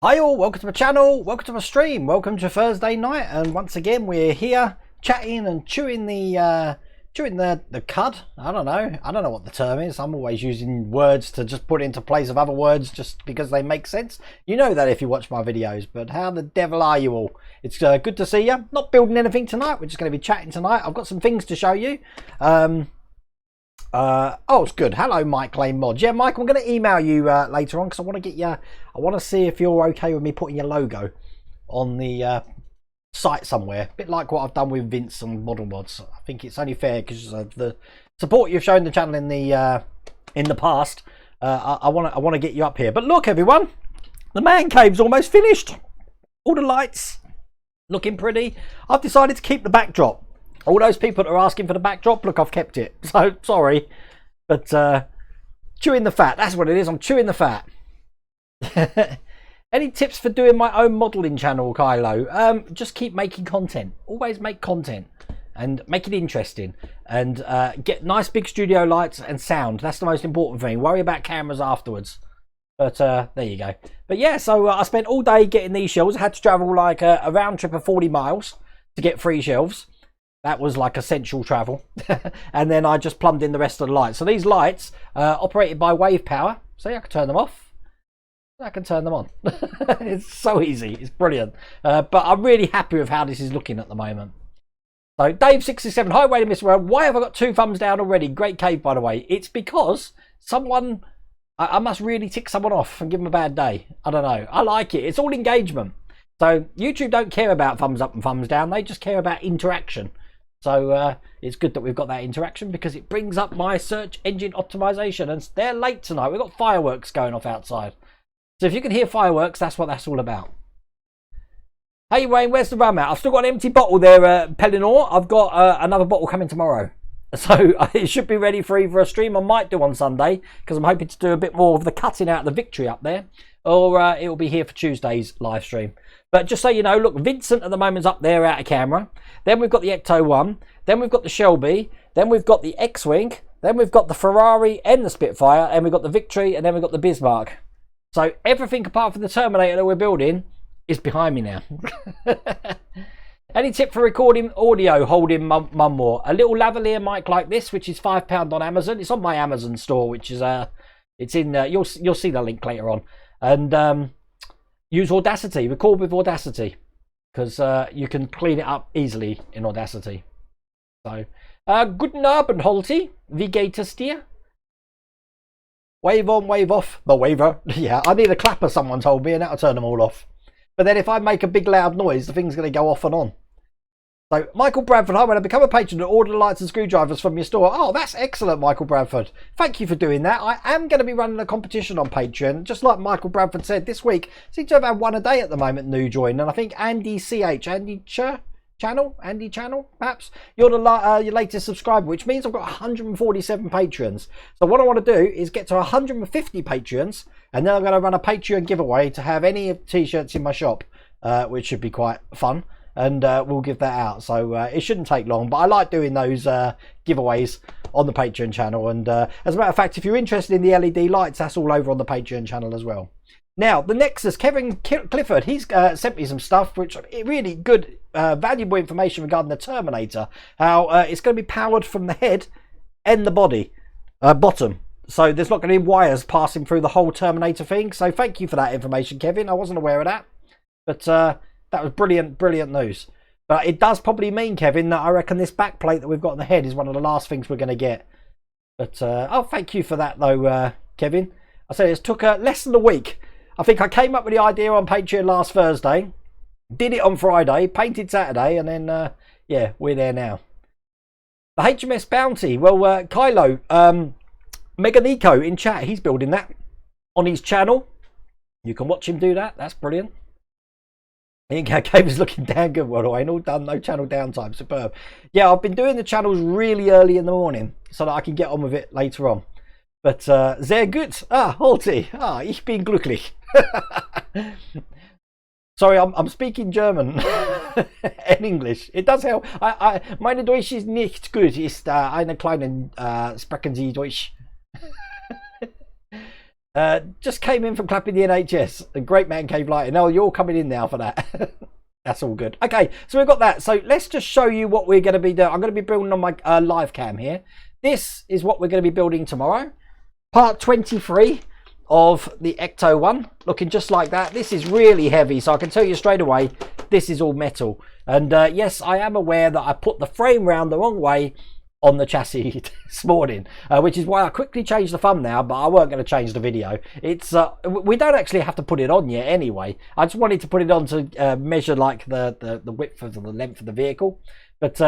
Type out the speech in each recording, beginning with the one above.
Hi all, welcome to my channel, welcome to my stream, welcome to Thursday night, and once again we're here chatting and chewing the cud. I don't know what the term is. I'm always using words to just put into place of other words just because they make sense. You know that if you watch my videos, but how the devil are you all? It's good to see you. Not building anything tonight, we're just going to be chatting tonight. I've got some things to show you. Oh, it's good. Hello, Mike Lane Mods. Yeah, Mike, I'm going to email you later on because I want to get you. I want to see if you're okay with me putting your logo on the site somewhere. A bit like what I've done with Vince and Model Mods. I think it's only fair because of the support you've shown the channel in the past. I want to get you up here. But look, everyone, the man cave's almost finished. All the lights looking pretty. I've decided to keep the backdrop. All those people that are asking for the backdrop, look, I've kept it. So, sorry. But, chewing the fat. That's what it is. I'm chewing the fat. Any tips for doing my own modelling channel, Kylo? Just keep making content. Always make content. And make it interesting. And get nice big studio lights and sound. That's the most important thing. Worry about cameras afterwards. But, there you go. But, yeah, so I spent all day getting these shelves. I had to travel like a round trip of 40 miles to get 3 shelves. That was like essential travel. And then I just plumbed in the rest of the lights. So these lights operated by wave power. See, I can turn them off. I can turn them on. It's so easy. It's brilliant. But I'm really happy with how this is looking at the moment. So Dave67, hi Wade and Mr. World. Why have I got 2 thumbs down already? Great cave, by the way. It's because someone, I must really tick someone off and give them a bad day. I don't know. I like it. It's all engagement. So YouTube don't care about thumbs up and thumbs down. They just care about interaction. So it's good that we've got that interaction because it brings up my search engine optimization. And they're late tonight. We've got fireworks going off outside. So if you can hear fireworks, that's what that's all about. Hey Wayne, where's the rum at? I've still got an empty bottle there, Pellinor. I've got another bottle coming tomorrow. So it should be ready for either a stream I might do on Sunday because I'm hoping to do a bit more of the cutting out of the victory up there. Or it will be here for Tuesday's live stream. But just so you know, look, Vincent at the moment's up there out of camera. Then we've got the Ecto 1. Then we've got the Shelby. Then we've got the X-Wing. Then we've got the Ferrari and the Spitfire. And we've got the Victory. And then we've got the Bismarck. So everything apart from the Terminator that we're building is behind me now. Any tip for recording audio holding mum more? A little lavalier mic like this, which is £5 on Amazon. It's on my Amazon store, which is it's in. You'll see the link later on. And use Audacity. Record with Audacity because you can clean it up easily in Audacity. So, guten Abend, Holty. Wie geht es dir? Wave on, wave off. The waver. Yeah, I need a clapper, someone told me, and that'll turn them all off. But then if I make a big loud noise, the thing's going to go off and on. So, Michael Bradford, hi, when I become a patron and order lights and screwdrivers from your store. Oh, that's excellent, Michael Bradford. Thank you for doing that. I am going to be running a competition on Patreon. Just like Michael Bradford said this week, seems to have had 1 a day at the moment, new join. And I think Andy Channel, perhaps, you're the your latest subscriber, which means I've got 147 patrons. So what I want to do is get to 150 patrons, and then I'm going to run a Patreon giveaway to have any t-shirts in my shop, which should be quite fun. And we'll give that out, so it shouldn't take long, but I like doing those giveaways on the Patreon channel. And as a matter of fact, if you're interested in the LED lights, that's all over on the Patreon channel as well. Now the Nexus, Kevin Clifford, he's sent me some stuff which really good valuable information regarding the Terminator, how it's going to be powered from the head and the body bottom, so there's not going to be wires passing through the whole Terminator thing. So thank you for that information, Kevin. I wasn't aware of that, but that was brilliant news. But it does probably mean, Kevin, that I reckon this back plate that we've got on the head is one of the last things we're going to get. But, oh, thank you for that, though, Kevin. I said it took less than a week. I think I came up with the idea on Patreon last Thursday, did it on Friday, painted Saturday, and then, yeah, we're there now. The HMS Bounty. Well, Kylo, Meganico in chat, he's building that on his channel. You can watch him do that. That's brilliant. I think our game is looking damn good, by the way, and all done, no channel downtime, superb. Yeah, I've been doing the channels really early in the morning so that I can get on with it later on. But sehr gut. Ah, Holti. Ah, ich bin glücklich. Sorry, I'm speaking German and English. It does help. Meine Deutsch ist nicht gut. Ist eine kleine sprechen Sie Deutsch. Just came in from clapping the NHS. A great man cave lighting. Oh, you're all coming in now for that. That's all good. Okay, so we've got that. So let's just show you what we're going to be doing. I'm going to be building on my live cam here. This is what we're going to be building tomorrow. Part 23 of the Ecto one. Looking just like that. This is really heavy, so I can tell you straight away, this is all metal. And yes, I am aware that I put the frame round the wrong way on the chassis this morning, which is why I quickly changed the thumbnail, but I weren't going to change the video. It's we don't actually have to put it on yet anyway. I just wanted to put it on to measure like the width of the length of the vehicle. But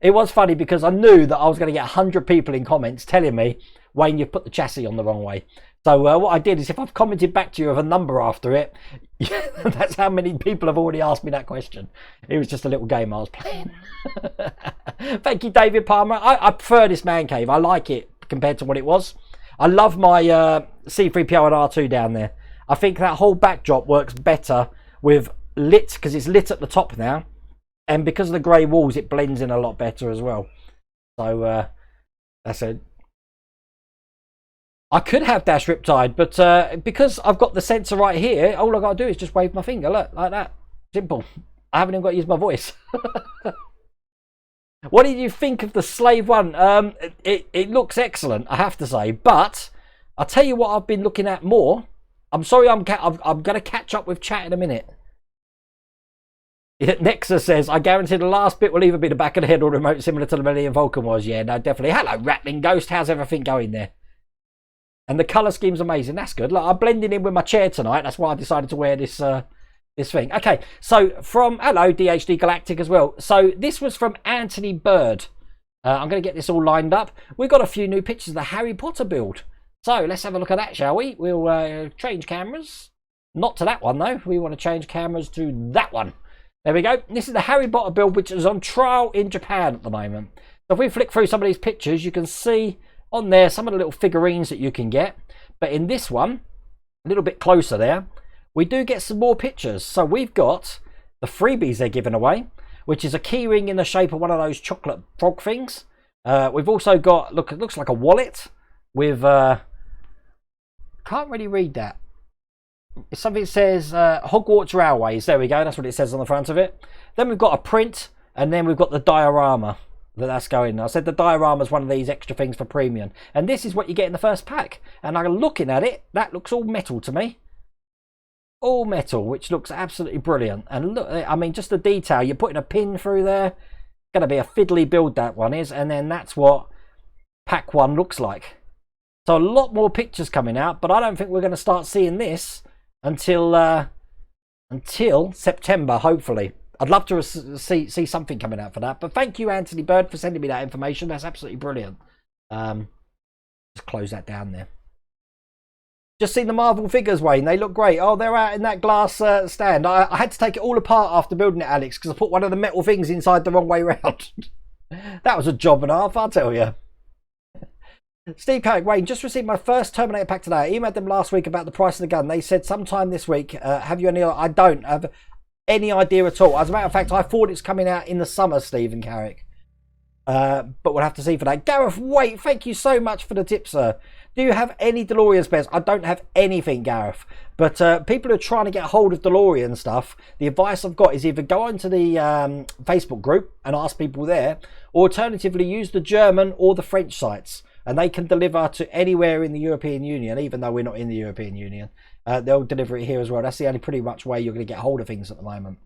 it was funny because I knew that I was going to get 100 people in comments telling me, Wayne, you've put the chassis on the wrong way. So what I did is, if I've commented back to you with a number after it, that's how many people have already asked me that question. It was just a little game I was playing. Thank you, David Palmer. I prefer this man cave. I like it compared to what it was. I love my C3PO and R2 down there. I think that whole backdrop works better with lit, because it's lit at the top now. And because of the grey walls, it blends in a lot better as well. So that's it. I could have dash riptide, but because I've got the sensor right here, all I got to do is just wave my finger, look, like that. Simple. I haven't even got to use my voice. What did you think of the Slave one? It looks excellent, I have to say. But I'll tell you what I've been looking at more. I'm sorry, I'm going to catch up with chat in a minute. Nexus says, I guarantee the last bit will either be the back of the head or remote, similar to the Millennium Falcon was. Yeah, no, definitely. Hello, Rattling Ghost. How's everything going there? And the colour scheme's amazing. That's good. Look, I'm blending in with my chair tonight. That's why I decided to wear this this thing. Okay, so from... Hello, DHD Galactic as well. So this was from Anthony Bird. I'm going to get this all lined up. We've got a few new pictures of the Harry Potter build. So let's have a look at that, shall we? We'll change cameras. Not to that one, though. We want to change cameras to that one. There we go. This is the Harry Potter build, which is on trial in Japan at the moment. So if we flick through some of these pictures, you can see... on there, some of the little figurines that you can get. But in this one, a little bit closer there, we do get some more pictures. So we've got the freebies they're giving away, which is a key ring in the shape of one of those chocolate frog things. We've also got, look, it looks like a wallet with, can't really read that. It's something that says Hogwarts Railways. There we go. That's what it says on the front of it. Then we've got a print, and then we've got the diorama. That's going. I said the diorama is one of these extra things for premium, and this is what you get in the first pack. And I'm looking at it, that looks all metal to me, all metal, which looks absolutely brilliant. And look, I mean, just the detail, you're putting a pin through there. Going to be a fiddly build, that one is. And then that's what pack one looks like. So a lot more pictures coming out, but I don't think we're going to start seeing this until September, hopefully. I'd love to see something coming out for that. But thank you, Anthony Bird, for sending me that information. That's absolutely brilliant. Just close that down there. Just seen the Marvel figures, Wayne. They look great. Oh, they're out in that glass stand. I had to take it all apart after building it, Alex, because I put one of the metal things inside the wrong way round. That was a job and a half, I'll tell you. Steve Carrick, Wayne, just received my first Terminator pack today. I emailed them last week about the price of the gun. They said sometime this week. Have you any... I don't have any idea at all. As a matter of fact, I thought it's coming out in the summer, Stephen Carrick. But we'll have to see for that. Gareth, wait, thank you so much for the tip, sir. Do you have any DeLorean spares? I don't have anything, Gareth. But people who are trying to get hold of DeLorean stuff, the advice I've got is either go onto the Facebook group and ask people there, or alternatively use the German or the French sites. And they can deliver to anywhere in the European Union, even though we're not in the European Union. They'll deliver it here as well. That's the only pretty much way you're going to get hold of things at the moment.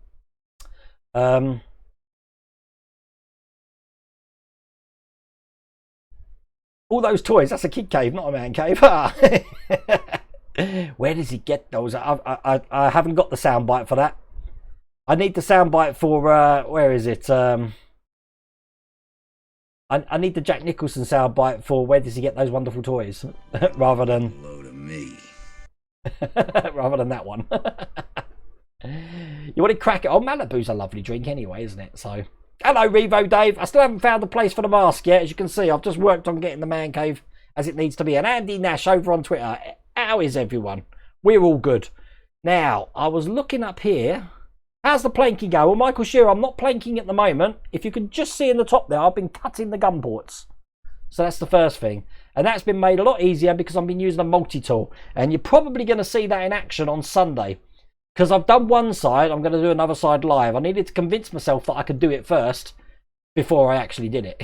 All those toys, that's a kid cave, not a man cave. Where does he get those? I haven't got the soundbite for that. I need the soundbite for, where is it? I need the Jack Nicholson soundbite for where does he get those wonderful toys, rather than hello to me. Rather than that one. You want to crack it? Oh, Malibu's a lovely drink anyway, isn't it? So, hello, Revo Dave. I still haven't found the place for the mask yet. As you can see, I've just worked on getting the man cave as it needs to be. And Andy Nash over on Twitter. How is everyone? We're all good. Now, I was looking up here. How's the planking go? Well, Michael Shearer, I'm not planking at the moment. If you can just see in the top there, I've been cutting the gun ports. So that's the first thing. And that's been made a lot easier because I've been using a multi-tool. And you're probably going to see that in action on Sunday. Because I've done one side, I'm going to do another side live. I needed to convince myself that I could do it first before I actually did it.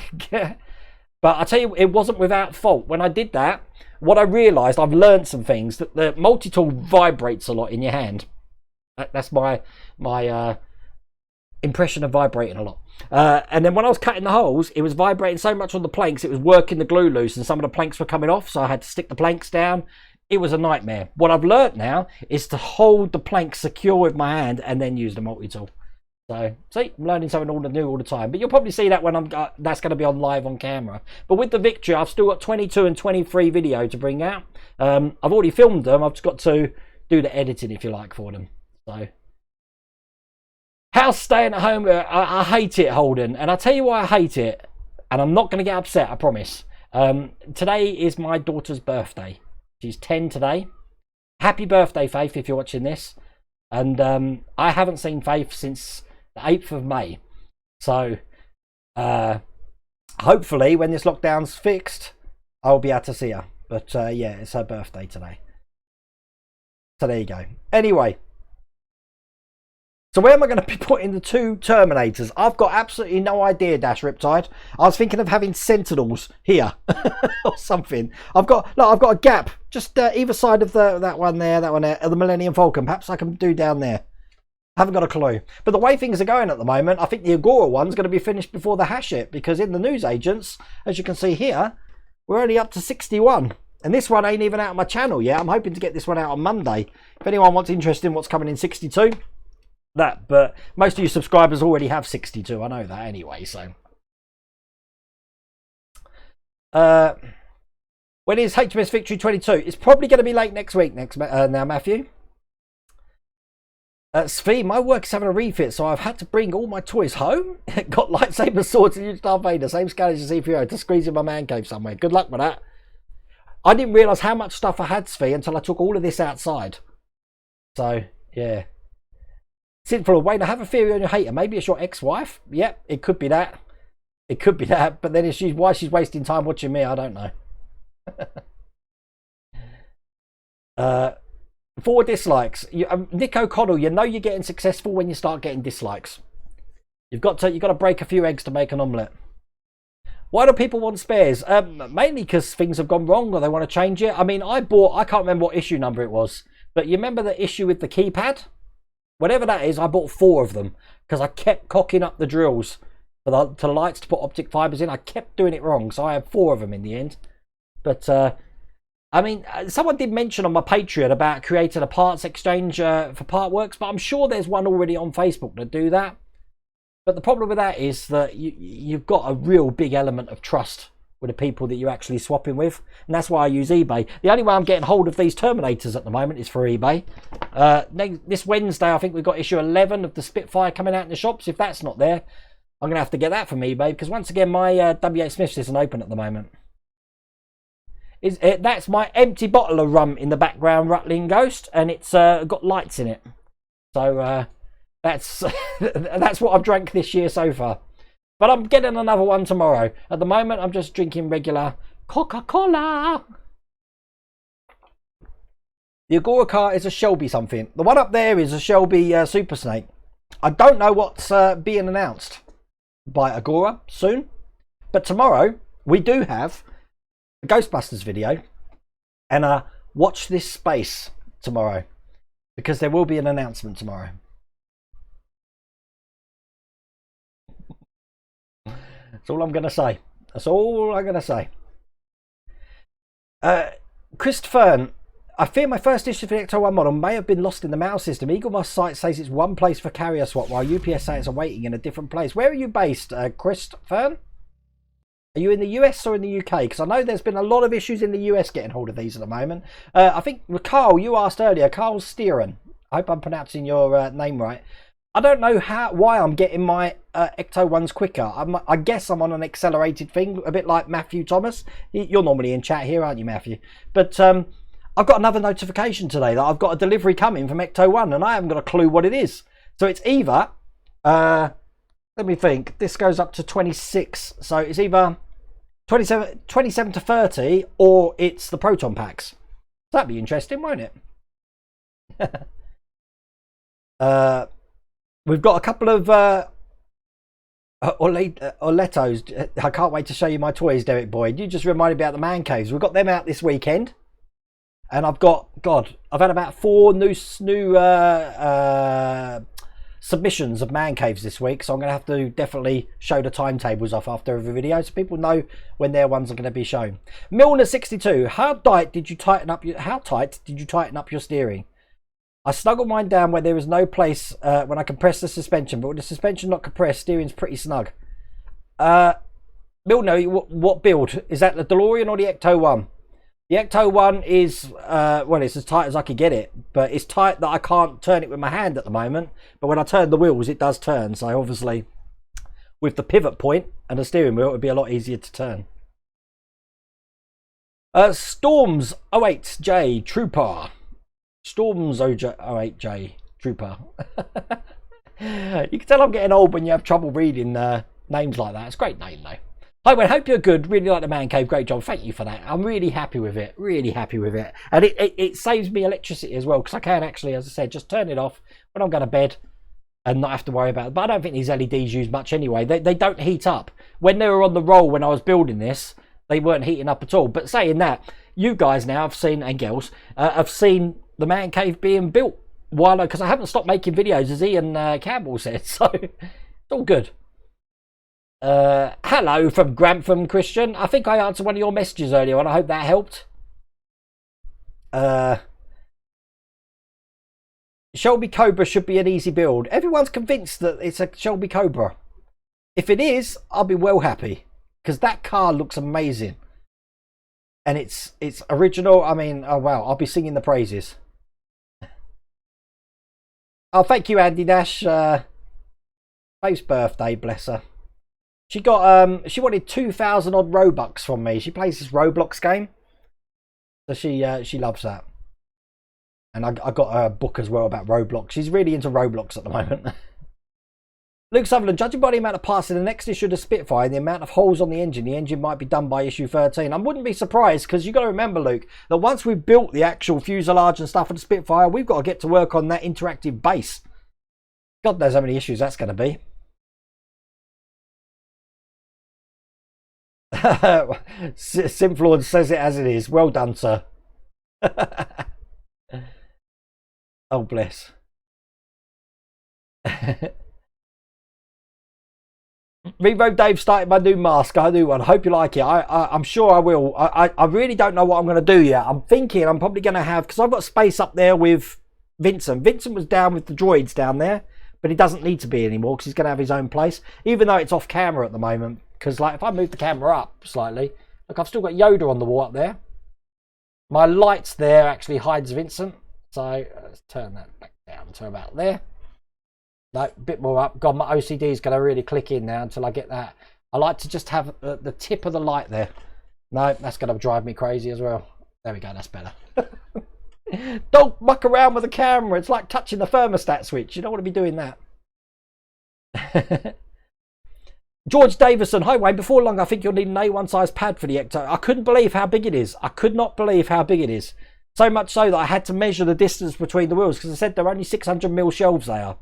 But I tell you, it wasn't without fault. When I did that, what I realised, I've learned some things, that the multi-tool vibrates a lot in your hand. That's my impression of vibrating a lot. And then when I was cutting the holes, it was vibrating so much on the planks, it was working the glue loose, and some of the planks were coming off, so I had to stick the planks down. It was a nightmare. What I've learnt now is to hold the planks secure with my hand and then use the multi-tool. So, see, I'm learning something new all the time. But you'll probably see that when that's going to be on live on camera. But with the victory, I've still got 22 and 23 video to bring out. I've already filmed them. I've just got to do the editing, if you like, for them. So, how's staying at home? I hate it, Holden. And I'll tell you why I hate it. And I'm not going to get upset, I promise. Today is my daughter's birthday. She's 10 today. Happy birthday, Faith, if you're watching this. And I haven't seen Faith since the 8th of May. So, hopefully, when this lockdown's fixed, I'll be able to see her. But, yeah, it's her birthday today. So, there you go. Anyway. So where am I going to be putting the two Terminators? I've got absolutely no idea, Dash Riptide. I was thinking of having Sentinels here or something. I've got a gap just either side of that one there, the Millennium Falcon. Perhaps I can do down there. Haven't got a clue. But the way things are going at the moment, I think the Agora one's going to be finished before the Hachette, because in the news agents, as you can see here, we're only up to 61. And this one ain't even out on my channel yet. I'm hoping to get this one out on Monday. If anyone wants interested in what's coming in 62. But most of you subscribers already have 62. I know that anyway. So, when is HMS Victory 22? It's probably going to be late next week. Now, Matthew. Svi, my work is having a refit, so I've had to bring all my toys home. Got lightsaber swords and huge Darth Vader, same scale as your C3PO, to squeeze in my man cave somewhere. Good luck with that. I didn't realise how much stuff I had, Svi, until I took all of this outside. So, yeah. Sinful Wayne, I have a theory on your hater. Maybe it's your ex-wife. Yep, it could be that. It could be that. But then why she's wasting time watching me, I don't know. 4 dislikes. Nick O'Connell, you know you're getting successful when you start getting dislikes. You've got to break a few eggs to make an omelette. Why do people want spares? Mainly because things have gone wrong or they want to change it. I mean, I can't remember what issue number it was, but you remember the issue with the keypad? Whatever that is, I bought 4 of them because I kept cocking up the drills to the lights to put optic fibres in. I kept doing it wrong, so I had 4 of them in the end. But, I mean, someone did mention on my Patreon about creating a parts exchange for Partworks, but I'm sure there's one already on Facebook that do that. But the problem with that is that you've got a real big element of trust with the people that you're actually swapping with, and that's why I use eBay. The only way I'm getting hold of these Terminators at the moment is for eBay. This Wednesday, I think we've got issue 11 of the Spitfire coming out in the shops. If that's not there, I'm going to have to get that from eBay, because once again, my W8 Smiths isn't open at the moment. That's my empty bottle of rum in the background, Rattling Ghost, and it's got lights in it. So that's that's what I've drank this year so far. But I'm getting another one tomorrow. At the moment, I'm just drinking regular Coca-Cola. The Agora car is a Shelby something. The one up there is a Shelby Super Snake. I don't know what's being announced by Agora soon. But tomorrow, we do have a Ghostbusters video. And watch this space tomorrow. Because there will be an announcement tomorrow. That's all I'm going to say. That's all I'm going to say. Christopher, I fear my first issue for the Ecto-1 model may have been lost in the mail system. Eagle Moss site says it's one place for carrier swap, while UPS says it's awaiting in a different place. Where are you based, Christopher? Are you in the US or in the UK? Because I know there's been a lot of issues in the US getting hold of these at the moment. I think, Carl, you asked earlier, Carl Steeren. I hope I'm pronouncing your name right. I don't know why I'm getting my Ecto-1s quicker. I guess I'm on an accelerated thing, a bit like Matthew Thomas. You're normally in chat here, aren't you, Matthew? But I've got another notification today that I've got a delivery coming from Ecto-1, and I haven't got a clue what it is. So it's either, let me think, this goes up to 26. So it's either 27 to 30, or it's the proton packs. That'd be interesting, won't it? We've got a couple of Orlettos. I can't wait to show you my toys, Derek Boyd. You just reminded me about the man caves. We've got them out this weekend, and I've had about 4 new submissions of man caves this week, so I'm going to have to definitely show the timetables off after every video so people know when their ones are going to be shown. Milner62, how tight did you tighten up your steering? I snuggle mine down where there is no place when I compress the suspension, but with the suspension not compressed, steering's pretty snug. Milner, what build? Is that the DeLorean or the Ecto 1? The Ecto 1 is, well, it's as tight as I could get it, but it's tight that I can't turn it with my hand at the moment. But when I turn the wheels, it does turn. So obviously, with the pivot point and the steering wheel, it would be a lot easier to turn. Storms 08J Trooper. Storms 08J Trooper. You can tell I'm getting old when you have trouble reading names like that. It's a great name, though. Hi, well, hope you're good. Really like the man cave. Great job. Thank you for that. I'm really happy with it. Really happy with it. And it saves me electricity as well, because I can actually, as I said, just turn it off when I'm going to bed and not have to worry about it. But I don't think these LEDs use much anyway. They don't heat up. When they were on the roll when I was building this, they weren't heating up at all. But saying that, you guys now have seen, and girls, have seen the man cave being built. While, because I haven't stopped making videos, as Ian Campbell said. So it's all good. Hello from Grantham, Christian. I think I answered one of your messages earlier and I hope that helped. Shelby Cobra should be an easy build. Everyone's convinced that it's a Shelby Cobra. If it is, I'll be well happy, because that car looks amazing. And it's original. I mean, oh wow, I'll be singing the praises. Oh, thank you, Andy Nash. Faith's birthday, bless her. She got she wanted 2,000 odd Robux from me. She plays this Roblox game, so she loves that. And I got her a book as well about Roblox. She's really into Roblox at the moment. Luke Sutherland, judging by the amount of parts in the next issue of the Spitfire and the amount of holes on the engine might be done by issue 13. I wouldn't be surprised, because you've got to remember, Luke, that once we've built the actual fuselage and stuff for the Spitfire, we've got to get to work on that interactive base. God knows how many issues that's going to be. Simflord says it as it is. Well done, sir. Oh, bless. Revo Dave started my new mask. I do one. I hope you like it. I'm sure I will. I really don't know what I'm going to do yet. I'm thinking I'm probably going to have, because I've got space up there with Vincent. Vincent was down with the droids down there, but he doesn't need to be anymore because he's going to have his own place, even though it's off camera at the moment. Because like if I move the camera up slightly, look, I've still got Yoda on the wall up there. My lights there actually hides Vincent. So let's turn that back down to about there. No, a bit more up. God, my OCD is going to really click in now until I get that. I like to just have the tip of the light there. No, that's going to drive me crazy as well. There we go, that's better. Don't muck around with the camera. It's like touching the thermostat switch. You don't want to be doing that. George Davison, hi Wayne, before long I think you'll need an A1 size pad for the Ecto. I couldn't believe how big it is. I could not believe how big it is. So much so that I had to measure the distance between the wheels, because I said they're only 600mm shelves they are.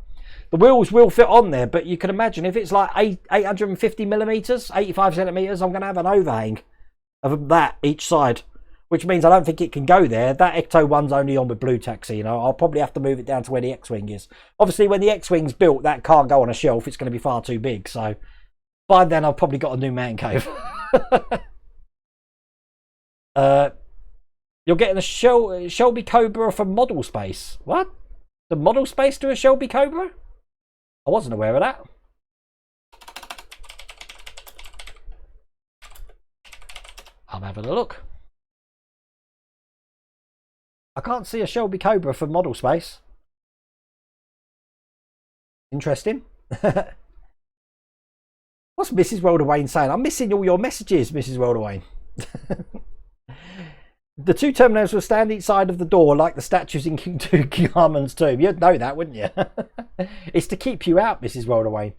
The wheels will fit on there, but you can imagine if it's like 850mm, 85 centimeters, I'm going to have an overhang of that each side, which means I don't think it can go there. That Ecto 1's only on with Blue Taxi, you know. I'll probably have to move it down to where the X-Wing is. Obviously, when the X-Wing's built, that can't go on a shelf. It's going to be far too big, so by then I've probably got a new man cave. You're getting a Shelby Cobra from Model Space. What? The Model Space to a Shelby Cobra? I wasn't aware of that. I'm having a look. I can't see a Shelby Cobra from Model Space. Interesting. What's Mrs. Welderwayne saying? I'm missing all your messages, Mrs. Welderwayne. The two terminals will stand each side of the door like the statues in King Tutankhamun's tomb. You'd know that, wouldn't you? It's to keep you out, Mrs. Welderwayne.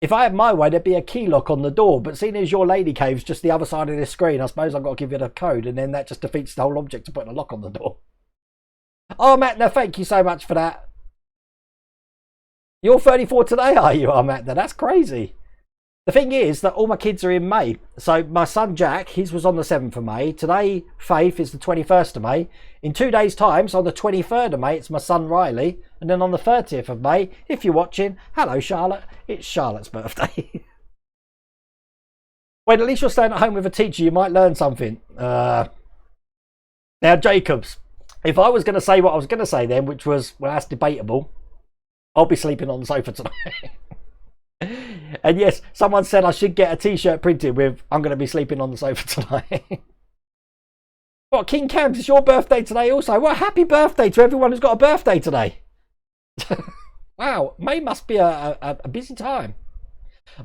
If I had my way, there'd be a key lock on the door. But seeing as your lady cave's just the other side of this screen, I suppose I've got to give you the code, and then that just defeats the whole object of putting a lock on the door. Oh, Matna, thank you so much for that. You're 34 today, are you, Matna? That's crazy. The thing is that all my kids are in May. So my son Jack, his was on the 7th of May. Today, Faith is the 21st of May. In 2 days' time, so on the 23rd of May, it's my son Riley. And then on the 30th of May, if you're watching, hello Charlotte, it's Charlotte's birthday. Well, at least you're staying at home with a teacher, you might learn something. Now, Jacobs, if I was going to say what I was going to say then, which was, well, that's debatable, I'll be sleeping on the sofa tonight. And yes, someone said I should get a t-shirt printed with I'm going to be sleeping on the sofa tonight. What, King Cams, it's your birthday today also. Well, happy birthday to everyone who's got a birthday today. Wow, May must be a busy time.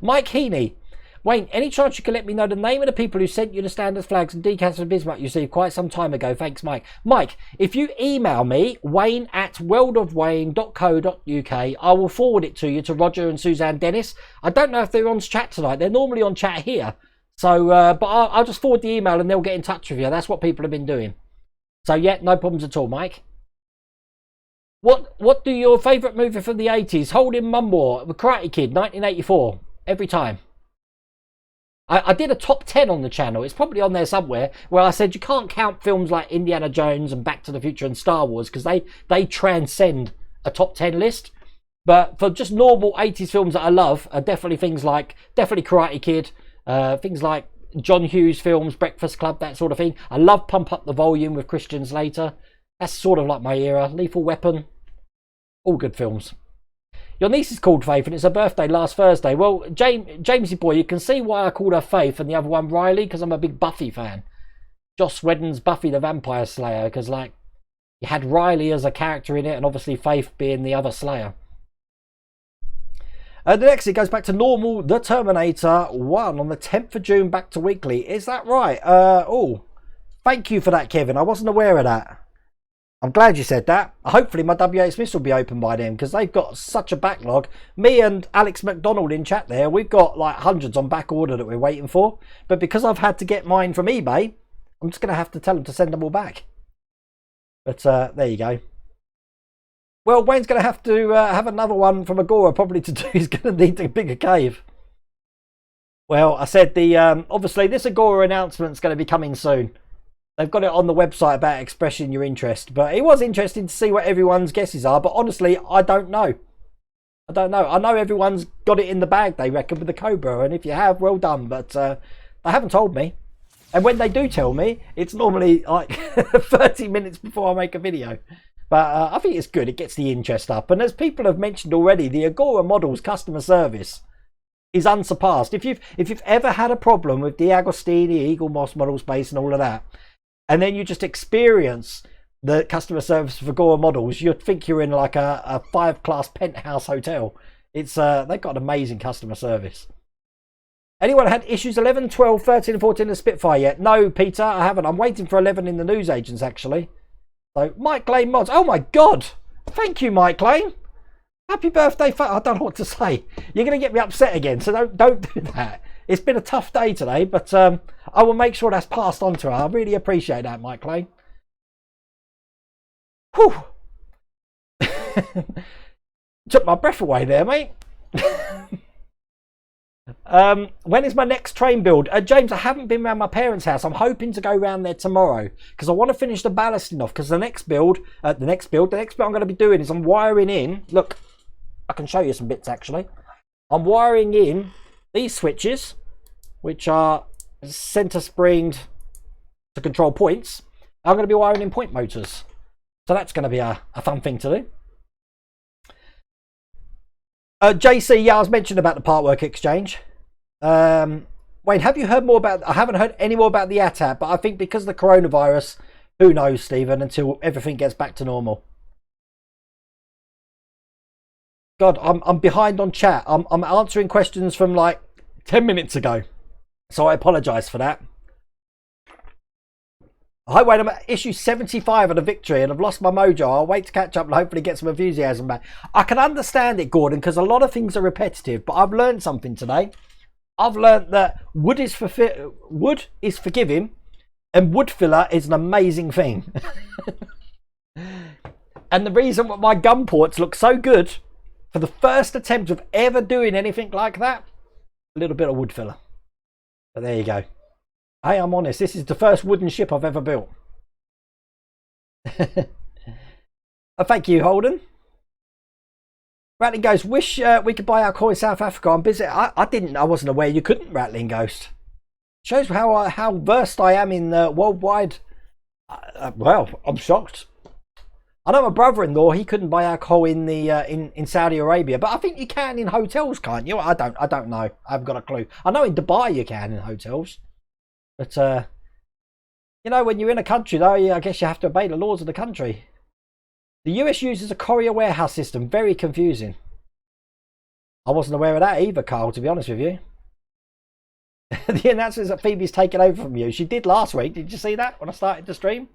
Mike Heaney. Wayne, any chance you can let me know the name of the people who sent you the standard flags and decals for Bismarck you received quite some time ago? Thanks, Mike. Mike, if you email me, wayne@worldofwayne.co.uk, I will forward it to you, to Roger and Suzanne Dennis. I don't know if they're on chat tonight. They're normally on chat here. So, but I'll just forward the email and they'll get in touch with you. That's what people have been doing. So, yeah, no problems at all, Mike. What do your favourite movie from the 80s? Holding Mumble, The Karate Kid, 1984. Every time. I did a top 10 on the channel. It's probably on there somewhere, where I said you can't count films like Indiana Jones and Back to the Future and Star Wars because they transcend a top 10 list. But for just normal 80s films that I love are definitely things like, Karate Kid, things like John Hughes films, Breakfast Club, that sort of thing. I love Pump Up the Volume with Christian Slater. That's sort of like my era. Lethal Weapon. All good films. Your niece is called Faith and it's her birthday last Thursday. Well, Jamesy boy, you can see why I called her Faith and the other one Riley, because I'm a big Buffy fan. Joss Whedon's Buffy the Vampire Slayer, because like you had Riley as a character in it and obviously Faith being the other Slayer. The next, it goes back to normal. The Terminator 1 on the 10th of June, back to weekly. Is that right? Oh, thank you for that, Kevin. I wasn't aware of that. I'm glad you said that. Hopefully my WH Smiths will be open by then because they've got such a backlog. Me and Alex McDonald in chat there, we've got like hundreds on back order that we're waiting for. But because I've had to get mine from eBay, I'm just going to have to tell them to send them all back. But there you go. Well, Wayne's going to have another one from Agora probably to do. He's going to need a bigger cave. Well, I said obviously this Agora announcement's going to be coming soon. They've got it on the website about expressing your interest. But it was interesting to see what everyone's guesses are. But honestly, I don't know. I don't know. I know everyone's got it in the bag, they reckon, with the Cobra. And if you have, well done. But they haven't told me. And when they do tell me, it's normally like 30 minutes before I make a video. But I think it's good. It gets the interest up. And as people have mentioned already, the Agora Models customer service is unsurpassed. If you've ever had a problem with the Agostini, Eagle Moss Model Space and all of that, and then you just experience the customer service for Agora Models, you'd think you're in like a 5-class penthouse hotel. It's they've got an amazing customer service. Anyone had issues 11, 12, 13 and 14 of Spitfire yet? No, Peter, I haven't. I'm waiting for 11 in the newsagents actually. So Mike Lane Mods. Oh my God. Thank you, Mike Lane. Happy birthday. I don't know what to say. You're going to get me upset again, so don't do that. It's been a tough day today, but I will make sure that's passed on to her. I really appreciate that, Mike Lane. Whew. Took my breath away there, mate. When is my next train build? James, I haven't been around my parents' house. I'm hoping to go round there tomorrow because I want to finish the ballasting off. Because the next build I'm going to be doing is I'm wiring in. Look, I can show you some bits actually. I'm wiring in these switches, which are center springed to control points. I'm going to be wiring in point motors. So that's going to be a fun thing to do. JC, yeah, I was mentioning about the Partwork Exchange. Wayne, have you heard more about... I haven't heard any more about the ATAT, but I think because of the coronavirus, who knows, Stephen, until everything gets back to normal. God, I'm behind on chat. I'm answering questions from like 10 minutes ago. So I apologise for that. Hi Wayne, I'm at issue 75 of the Victory and I've lost my mojo. I'll wait to catch up and hopefully get some enthusiasm back. I can understand it, Gordon, because a lot of things are repetitive, but I've learned something today. I've learned that wood is forgiving and wood filler is an amazing thing. And the reason why my gun ports look so good for the first attempt of ever doing anything like that, a little bit of wood filler. But there you go. Hey, I'm honest, this is the first wooden ship I've ever built. Thank you, Holden. Rattling Ghost, wish we could buy alcohol in South Africa. I'm busy. I wasn't aware you couldn't, Rattling Ghost. Shows how versed I am in worldwide. Well, I'm shocked. I know my brother-in-law, he couldn't buy alcohol in the in Saudi Arabia, but I think you can in hotels, can't you? I don't know. I haven't got a clue. I know in Dubai you can in hotels. But, you know, when you're in a country, though, I guess you have to obey the laws of the country. The US uses a courier warehouse system. Very confusing. I wasn't aware of that either, Carl, to be honest with you. The announcement is that Phoebe's taken over from you. She did last week. Did you see that when I started the stream?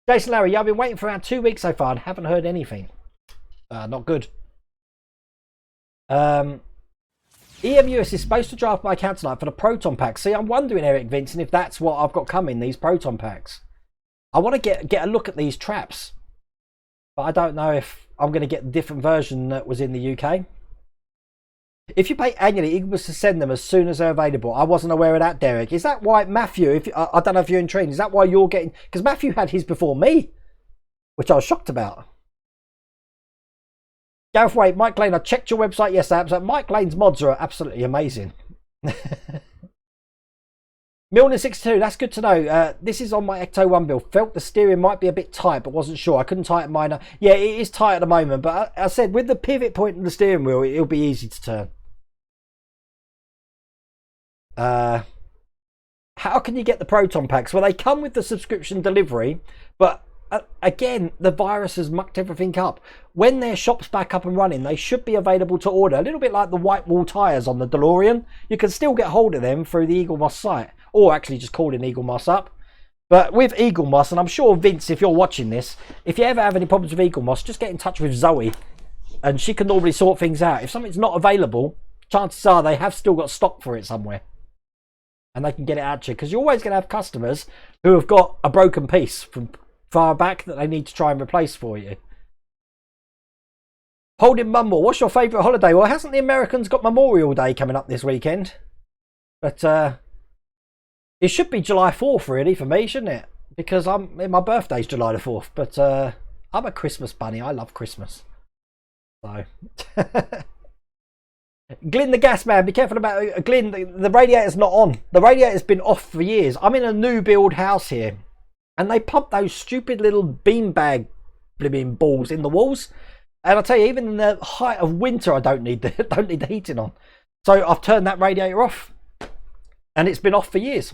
Jason Larry, yeah, I've been waiting for around 2 weeks so far and haven't heard anything. Not good. EMUS is supposed to draft my account tonight for the Proton Pack. See, I'm wondering, Eric Vincent, if that's what I've got coming, these Proton Packs. I want to get a look at these traps. But I don't know if I'm going to get the different version that was in the UK. If you pay annually, Eagle must send them as soon as they're available. I wasn't aware of that, Derek. Is that why, Matthew, I don't know if you're in training, is that why you're getting... Because Matthew had his before me, which I was shocked about. Gareth Wait, Mike Lane, I checked your website yesterday. Mike Lane's mods are absolutely amazing. Milner62, that's good to know. This is on my Ecto 1 build. Felt the steering might be a bit tight, but wasn't sure. I couldn't tighten mine up. Yeah, it is tight at the moment, but I said with the pivot point in the steering wheel, it'll be easy to turn. How can you get the Proton Packs? Well, they come with the subscription delivery, but again, the virus has mucked everything up. When their shop's back up and running, they should be available to order. A little bit like the white wall tyres on the DeLorean. You can still get hold of them through the Eagle Moss site, or actually just calling Eagle Moss up. But with Eagle Moss, and I'm sure Vince, if you're watching this, if you ever have any problems with Eagle Moss, just get in touch with Zoe, and she can normally sort things out. If something's not available, chances are they have still got stock for it somewhere, and they can get it out to you, because you're always going to have customers who have got a broken piece from far back that they need to try and replace for you. Holding Mumble, what's your favourite holiday? Well, hasn't the Americans got Memorial Day coming up this weekend? But it should be July 4th really for me, shouldn't it? Because my birthday's July the 4th. But I'm a Christmas bunny. I love Christmas. So Glyn the gas man, be careful about Glyn. The radiator's not on. The radiator's been off for years. I'm in a new build house here, and they pump those stupid little beanbag blimmin' balls in the walls. And I'll tell you, even in the height of winter, I don't need the heating on. So I've turned that radiator off, and it's been off for years.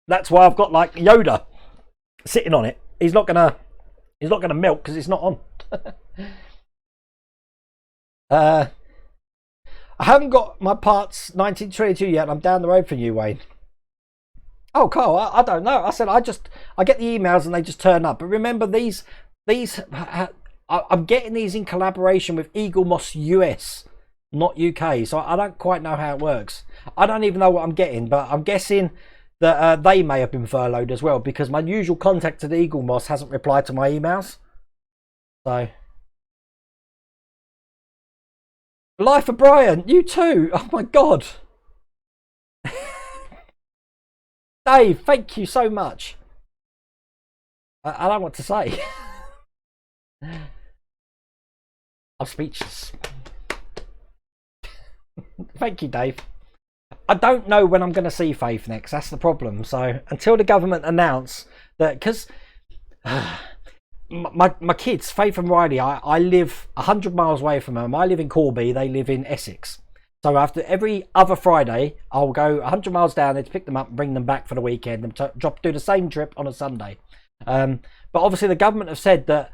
That's why I've got like Yoda sitting on it. He's not gonna melt because it's not on. I haven't got my parts 1922 yet. I'm down the road from you, Wayne. Oh, Carl, I don't know. I said I get the emails and they just turn up. But remember, these I'm getting these in collaboration with Eagle Moss US, not UK. So I don't quite know how it works. I don't even know what I'm getting, but I'm guessing that they may have been furloughed as well, because my usual contact at Eagle Moss hasn't replied to my emails. So, Life of Brian, you too. Oh my God. Dave, thank you so much. I don't know what to say. I'm speechless. Thank you, Dave. I don't know when I'm going to see Faith next. That's the problem. So until the government announce that, because my kids, Faith and Riley, I live 100 miles away from them. I live in Corby. They live in Essex. So after every other Friday, I'll go 100 miles down there to pick them up and bring them back for the weekend and do the same trip on a Sunday. But obviously the government have said that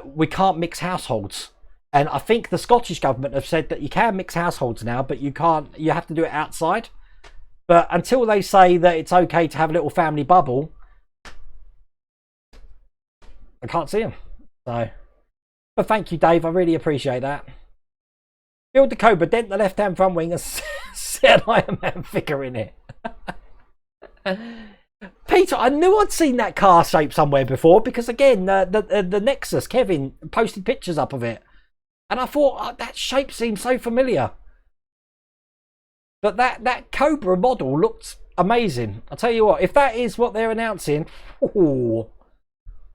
we can't mix households. And I think the Scottish government have said that you can mix households now, but you can't. You have to do it outside. But until they say that it's okay to have a little family bubble, I can't see them. So, but thank you, Dave. I really appreciate that. Build the Cobra, dent the left-hand front wing, and set an Iron Man figure in it. Peter, I knew I'd seen that car shape somewhere before because, again, the Nexus, Kevin, posted pictures up of it. And I thought, oh, that shape seemed so familiar. But that Cobra model looks amazing. I'll tell you what, if that is what they're announcing, ooh,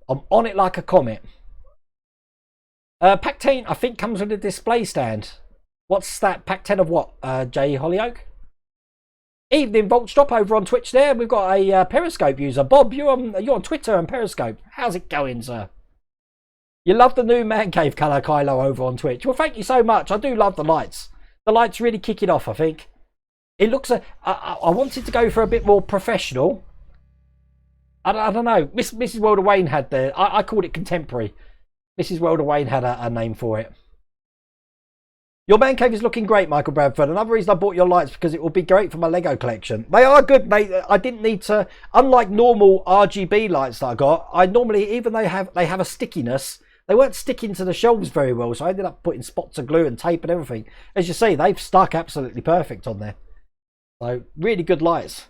I'm on it like a comet. Pack 10, I think, comes with a display stand. What's that? Pack 10 of what, Jay Hollyoak? Evening, Volts Drop over on Twitch there. We've got a Periscope user. Bob, you're on Twitter and Periscope. How's it going, sir? You love the new Man Cave colour, Kylo, over on Twitch. Well, thank you so much. I do love the lights. The lights really kick it off, I think. It looks... I wanted to go for a bit more professional. I don't know. Mrs. Wilder Wayne had the... I called it contemporary. Mrs. Wilder Wayne had a name for it. Your man cave is looking great, Michael Bradford. Another reason I bought your lights because it will be great for my Lego collection. They are good, mate. I didn't need to, unlike normal RGB lights that I got. I normally, even though they have a stickiness, they weren't sticking to the shelves very well. So I ended up putting spots of glue and tape and everything. As you see, they've stuck absolutely perfect on there. So really good lights.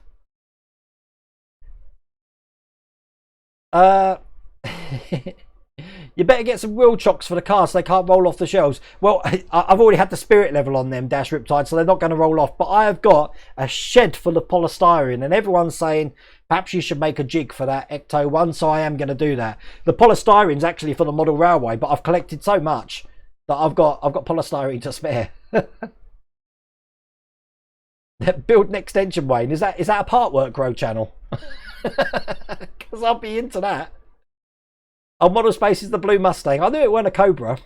You better get some wheel chocks for the car so they can't roll off the shelves. Well, I've already had the spirit level on them, Dash Riptide, so they're not going to roll off. But I have got a shed full of polystyrene, and everyone's saying perhaps you should make a jig for that Ecto one, so I am going to do that. The polystyrene's actually for the model railway, but I've collected so much that I've got polystyrene to spare. Build an extension, Wayne. Is that a part work road channel? Because I'll be into that. Oh, Model Space is the blue Mustang. I knew it wasn't a Cobra.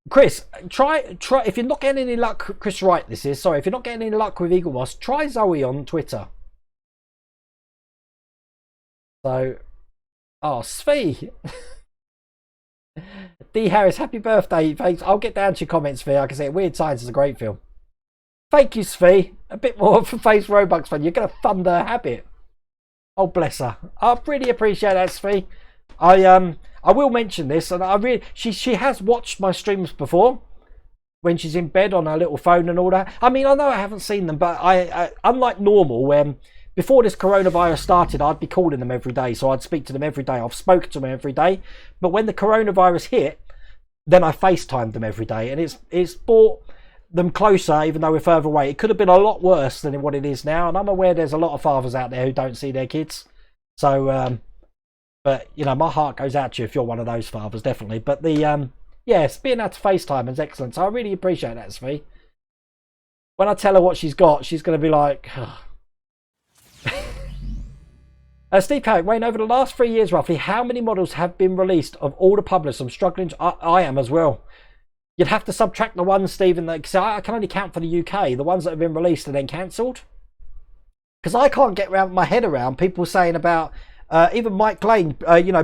Chris, try. If you're not getting any luck, Chris Wright, this is. Sorry, if you're not getting any luck with Eagle Moss, try Zoe on Twitter. So, oh, Svi. D. Harris, happy birthday. Thanks. I'll get down to your comments, Svi. Like I said, Weird Science is a great film. Thank you, Svi. A bit more of a Face Robux fan. You're going to fund her habit. Oh, bless her. I really appreciate that, Svi. I will mention this, and she has watched my streams before when she's in bed on her little phone and all that. I mean, I know I haven't seen them, but I unlike normal, when before this coronavirus started, I'd be calling them every day, so I'd speak to them every day. I've spoken to them every day, but when the coronavirus hit, then I FaceTimed them every day, and it's brought them closer, even though we're further away. It could have been a lot worse than what it is now, and I'm aware there's a lot of fathers out there who don't see their kids. So, but you know, my heart goes out to you if you're one of those fathers, definitely. But yes, being able to FaceTime is excellent. So I really appreciate that, Svi. When I tell her what she's got, she's going to be like, oh. Steve Carrick, Wayne, over the last 3 years, roughly, how many models have been released of all the publishers? I'm struggling. I am as well. You'd have to subtract the ones, Stephen, because I can only count for the UK, the ones that have been released and then cancelled. Because I can't get my head around people saying about, even Mike Lane,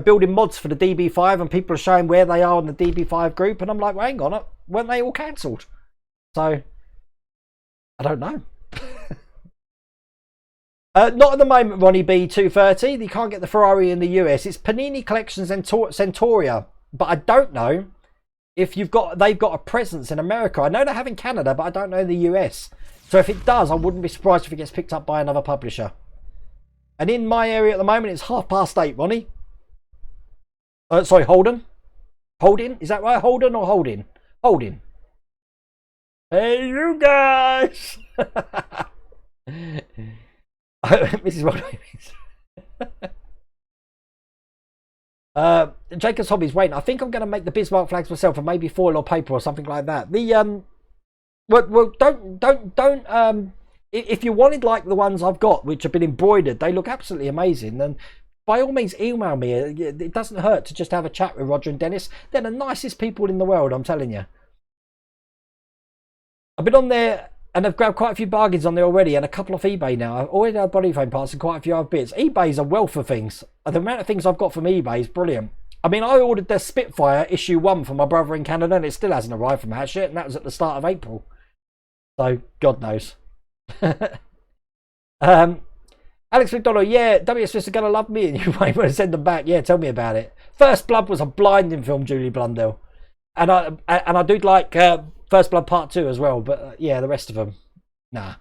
building mods for the DB5, and people are showing where they are in the DB5 group, and I'm like, well, hang on, weren't they all cancelled? So, I don't know. Not at the moment, Ronnie B230. You can't get the Ferrari in the US. It's Panini Collections and Centauria, but I don't know if they've got a presence in America. I know they have in Canada, but I don't know in the US. So if it does, I wouldn't be surprised if it gets picked up by another publisher. And in my area at the moment, it's 8:30, Ronnie. Sorry, Holden. Holding? Is that right? Holden or Holding? Holding. Hey, you guys! Mrs. Rodriguez. Jacob's Hobbies. Wait, I think I'm going to make the Bismarck flags myself, and maybe foil or paper or something like that. Well, don't. If you wanted like the ones I've got, which have been embroidered, they look absolutely amazing. And by all means, email me. It doesn't hurt to just have a chat with Roger and Dennis. They're the nicest people in the world, I'm telling you. I've been on there and I've grabbed quite a few bargains on there already, and a couple off eBay now. I've already had body frame parts and quite a few other bits. eBay's a wealth of things. The amount of things I've got from eBay is brilliant. I mean, I ordered the Spitfire issue 1 for my brother in Canada, and it still hasn't arrived from Hatch yet, and that was at the start of April. So, God knows. How Alex McDonald, yeah, WSS are going to love me and you might want to send them back. Yeah, tell me about it. First Blood was a blinding film, Julie Blundell. And I do like First Blood Part 2 as well, but yeah, the rest of them, nah.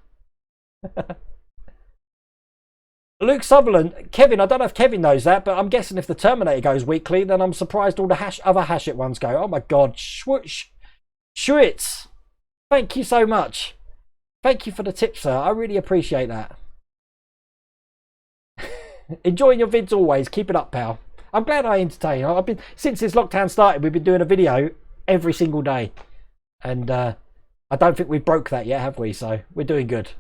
Luke Sutherland, Kevin, I don't know if Kevin knows that, but I'm guessing if the Terminator goes weekly, then I'm surprised all the other Hashit ones go. Oh my God, Schwitz, thank you so much. Thank you for the tip, sir. I really appreciate that. Enjoying your vids always. Keep it up, pal. I'm glad I entertain. I've been, since this lockdown started, we've been doing a video every single day. And I don't think we've broke that yet, have we? So we're doing good.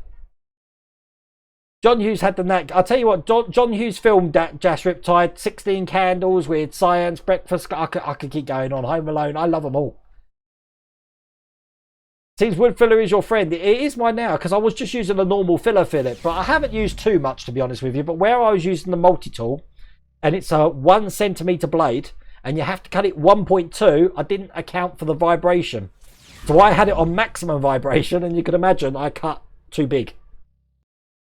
John Hughes had the knack. I'll tell you what, John Hughes filmed that Jazz Riptide, 16 Candles, Weird Science, Breakfast. I could keep going on. Home Alone. I love them all. Seems wood filler is your friend. It is mine now because I was just using a normal filler fillet, but I haven't used too much to be honest with you. But where I was using the multi-tool, and it's a 1 centimeter blade, and you have to cut it 1.2, I didn't account for the vibration. So I had it on maximum vibration, and you can imagine I cut too big.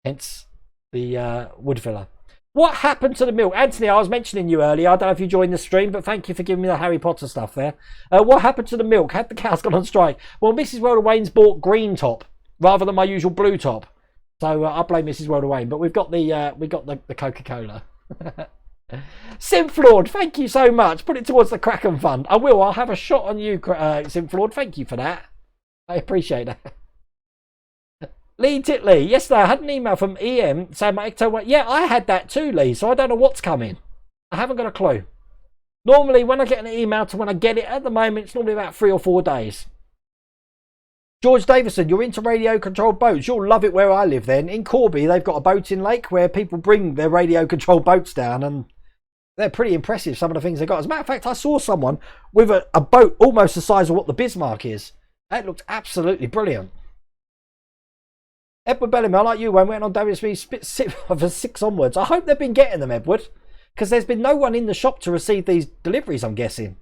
Hence the wood filler. What happened to the milk? Anthony, I was mentioning you earlier. I don't know if you joined the stream, but thank you for giving me the Harry Potter stuff there. What happened to the milk? Had the cows gone on strike? Well, Mrs. Welder Wayne's bought green top rather than my usual blue top. So I blame Mrs. Welder Wayne. But we've got the Coca-Cola. Simflord, thank you so much. Put it towards the Kraken Fund. I will. I'll have a shot on you, Simflord. Thank you for that. I appreciate that. Lee Titley, yesterday I had an email from EM saying my Ecto went. Yeah, I had that too, Lee, so I don't know what's coming. I haven't got a clue. Normally, when I get an email to when I get it, at the moment, it's normally about 3 or 4 days. George Davison, you're into radio-controlled boats. You'll love it where I live then. In Corby, they've got a boating lake where people bring their radio-controlled boats down, and they're pretty impressive, some of the things they got. As a matter of fact, I saw someone with a boat almost the size of what the Bismarck is. That looked absolutely brilliant. Edward Bellamy, I like you when we went on WSB for 6 onwards. I hope they've been getting them, Edward, because there's been no one in the shop to receive these deliveries, I'm guessing.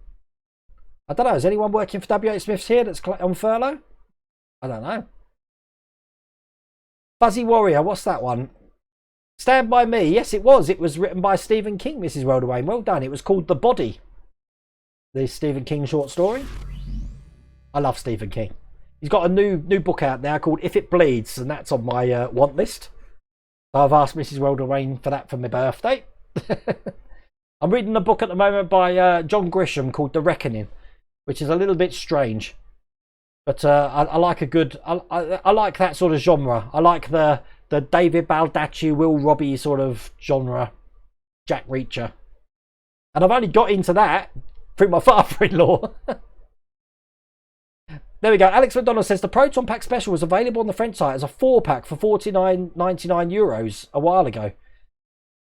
I don't know. Is anyone working for W.H. Smith's here that's on furlough? I don't know. Fuzzy Warrior, what's that one? Stand By Me. Yes, it was. It was written by Stephen King, Mrs. Welderwayne. Well done. It was called The Body. The Stephen King short story. I love Stephen King. He's got a new book out now called If It Bleeds, and that's on my want list. So I've asked Mrs. Welderwayne for that for my birthday. I'm reading a book at the moment by John Grisham called The Reckoning, which is a little bit strange. But I like a good... I like that sort of genre. I like the David Baldacci, Will Robbie sort of genre. Jack Reacher. And I've only got into that through my father-in-law. There we go. Alex McDonald says the Proton Pack Special was available on the French site as a 4-pack for €49.99 a while ago.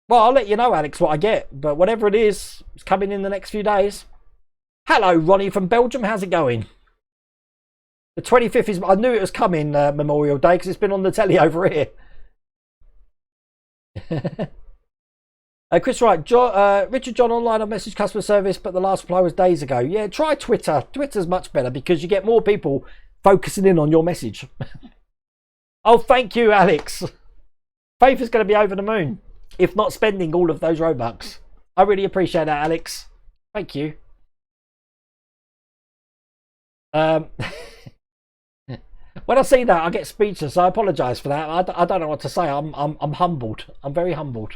Well, I'll let you know, Alex, what I get. But whatever it is, it's coming in the next few days. Hello, Ronnie from Belgium. How's it going? The 25th is... I knew it was coming, Memorial Day, because it's been on the telly over here. Chris Wright, Richard John online on message customer service, but the last reply was days ago. Yeah, try Twitter. Twitter's much better because you get more people focusing in on your message. Oh, thank you, Alex. Faith is going to be over the moon, if not spending all of those Robux. I really appreciate that, Alex. Thank you. When I see that, I get speechless. I apologise for that. I don't know what to say. I'm humbled. I'm very humbled.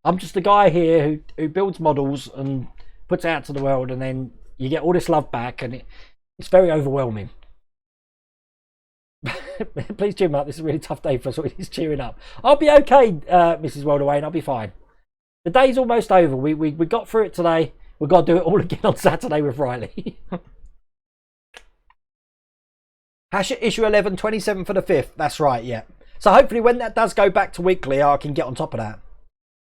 I'm just a guy here who builds models and puts it out to the world, and then you get all this love back, and it's very overwhelming. Please cheer him up. This is a really tough day for us. So he's cheering up. I'll be okay, Mrs. Welderwayne. I'll be fine. The day's almost over. We got through it today. We've got to do it all again on Saturday with Riley. Hashit issue 11, 27 for the 5th. That's right, yeah. So hopefully when that does go back to weekly, I can get on top of that.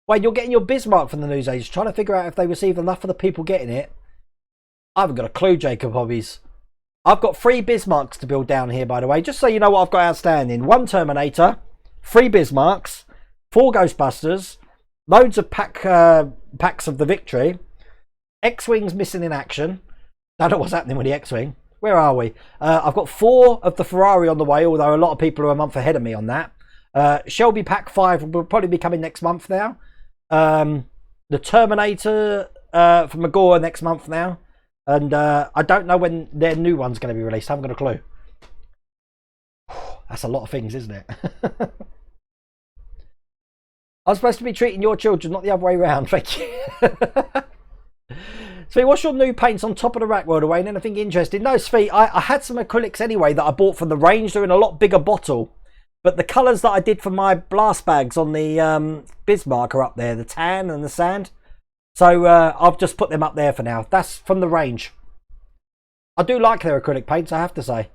Wait, you're getting your Bismarck from the newsagents, trying to figure out if they receive enough of the people getting it. I haven't got a clue, Jacob Hobbies. I've got 3 Bismarcks to build down here, by the way, just so you know what I've got outstanding. 1 Terminator, 3 Bismarcks, 4 Ghostbusters, loads of packs of the Victory, X-Wings missing in action. Don't know what's happening with the X-Wing. Where are we? I've got 4 of the Ferrari on the way, although a lot of people are a month ahead of me on that. Shelby Pack 5 will probably be coming next month now. The Terminator from Magora next month now. And I don't know when their new one's going to be released. I haven't got a clue. That's a lot of things, isn't it? I'm supposed to be treating your children, not the other way around. Thank you. Svi, what's your new paints on top of the rack, World Away? Anything interesting? No, Svi, I had some acrylics anyway that I bought from the range. They're in a lot bigger bottle. But the colours that I did for my blast bags on the Bismarck are up there. The tan and the sand. So I've just put them up there for now. That's from the range. I do like their acrylic paints, I have to say.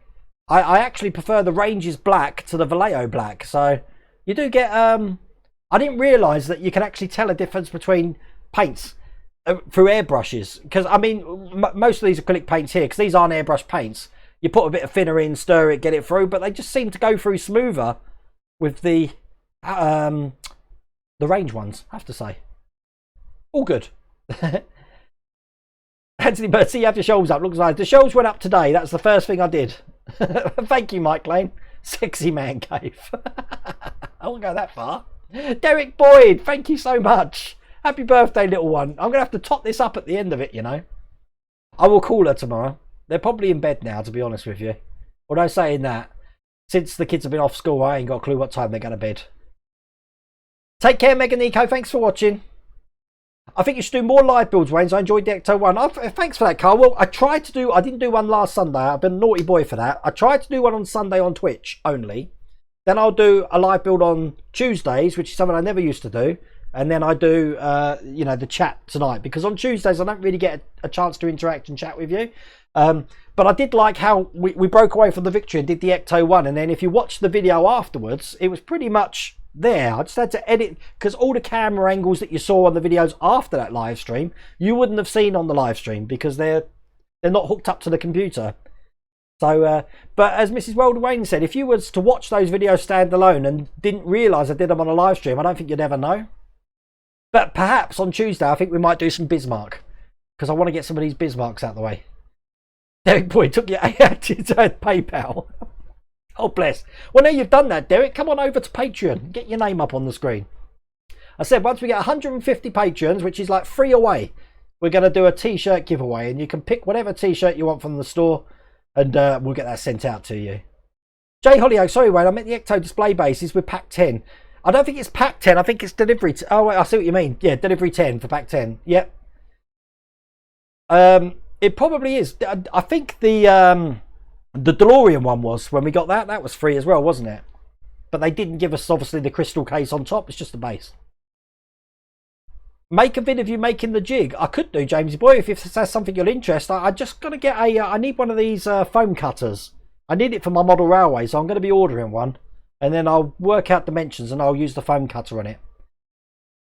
I actually prefer the range's black to the Vallejo black. So you do get... I didn't realise that you can actually tell a difference between paints through airbrushes. Because, I mean, most of these acrylic paints here, because these aren't airbrush paints, you put a bit of thinner in, stir it, get it through. But they just seem to go through smoother with the range ones, I have to say. All good. Anthony Bird, see you have your shelves up. Looks like the shelves went up today. That's the first thing I did. Thank you, Mike Lane. Sexy man cave. I won't go that far. Derek Boyd, thank you so much. Happy birthday, little one. I'm going to have to top this up at the end of it, you know. I will call her tomorrow. They're probably in bed now, to be honest with you. Although saying that, since the kids have been off school, I ain't got a clue what time they're going to bed. Take care, Mega Nico. Thanks for watching. I think you should do more live builds, Waynes. I enjoyed the Ecto one. Thanks for that, Carl. Well, I didn't do one last Sunday. I've been a naughty boy for that. I tried to do one on Sunday on Twitch only. Then I'll do a live build on Tuesdays, which is something I never used to do. And then I do, you know, the chat tonight. Because on Tuesdays, I don't really get a chance to interact and chat with you. But I did like how we broke away from the victory and did the Ecto one. And then if you watch the video afterwards, it was pretty much there. I just had to edit, because all the camera angles that you saw on the videos after that live stream, you wouldn't have seen on the live stream because they're not hooked up to the computer. So, but as Mrs. World Wayne said, if you was to watch those videos standalone and didn't realise I did them on a live stream, I don't think you'd ever know. But perhaps on Tuesday, I think we might do some Bismarck, because I want to get some of these Bismarcks out of the way. Derek Boy took your PayPal. Oh, bless. Well, now you've done that, Derek, come on over to Patreon. Get your name up on the screen. I said once we get 150 patrons, which is like 3 away, we're going to do a T-shirt giveaway, and you can pick whatever T-shirt you want from the store. And we'll get that sent out to you. Jay Hollyoak, sorry, Wayne, I meant the Ecto display bases with pack 10. I don't think it's pack 10. I think it's delivery. Oh, wait, I see what you mean. Yeah, delivery 10 for pack 10. Yep. It probably is. I think the DeLorean one was, when we got that. That was free as well, wasn't it? But they didn't give us, obviously, the crystal case on top. It's just the base. Make a vid of you making the jig. I could do, Jamesy boy, if that's something you're interested. I just got to get a... I need one of these foam cutters. I need it for my model railway, so I'm going to be ordering one. And then I'll work out dimensions and I'll use the foam cutter on it.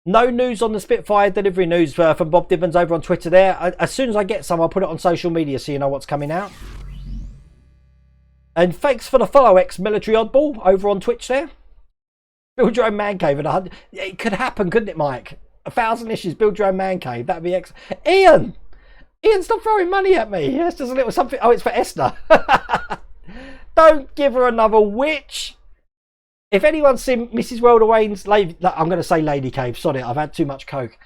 No news on the Spitfire delivery news from Bob Dibbons over on Twitter there. As soon as I get some, I'll put it on social media so you know what's coming out. And thanks for the follow, ex-military oddball, over on Twitch there. Build your own man cave. It could happen, couldn't it, Mike? 1,000 issues, build your own man cave. That'd be excellent. Ian, stop throwing money at me. Yes, there's a little something. Oh, it's for Esther. Don't give her another witch. If anyone's seen Mrs. World Wayne's lady, I'm going to say lady cave. Sorry, I've had too much coke.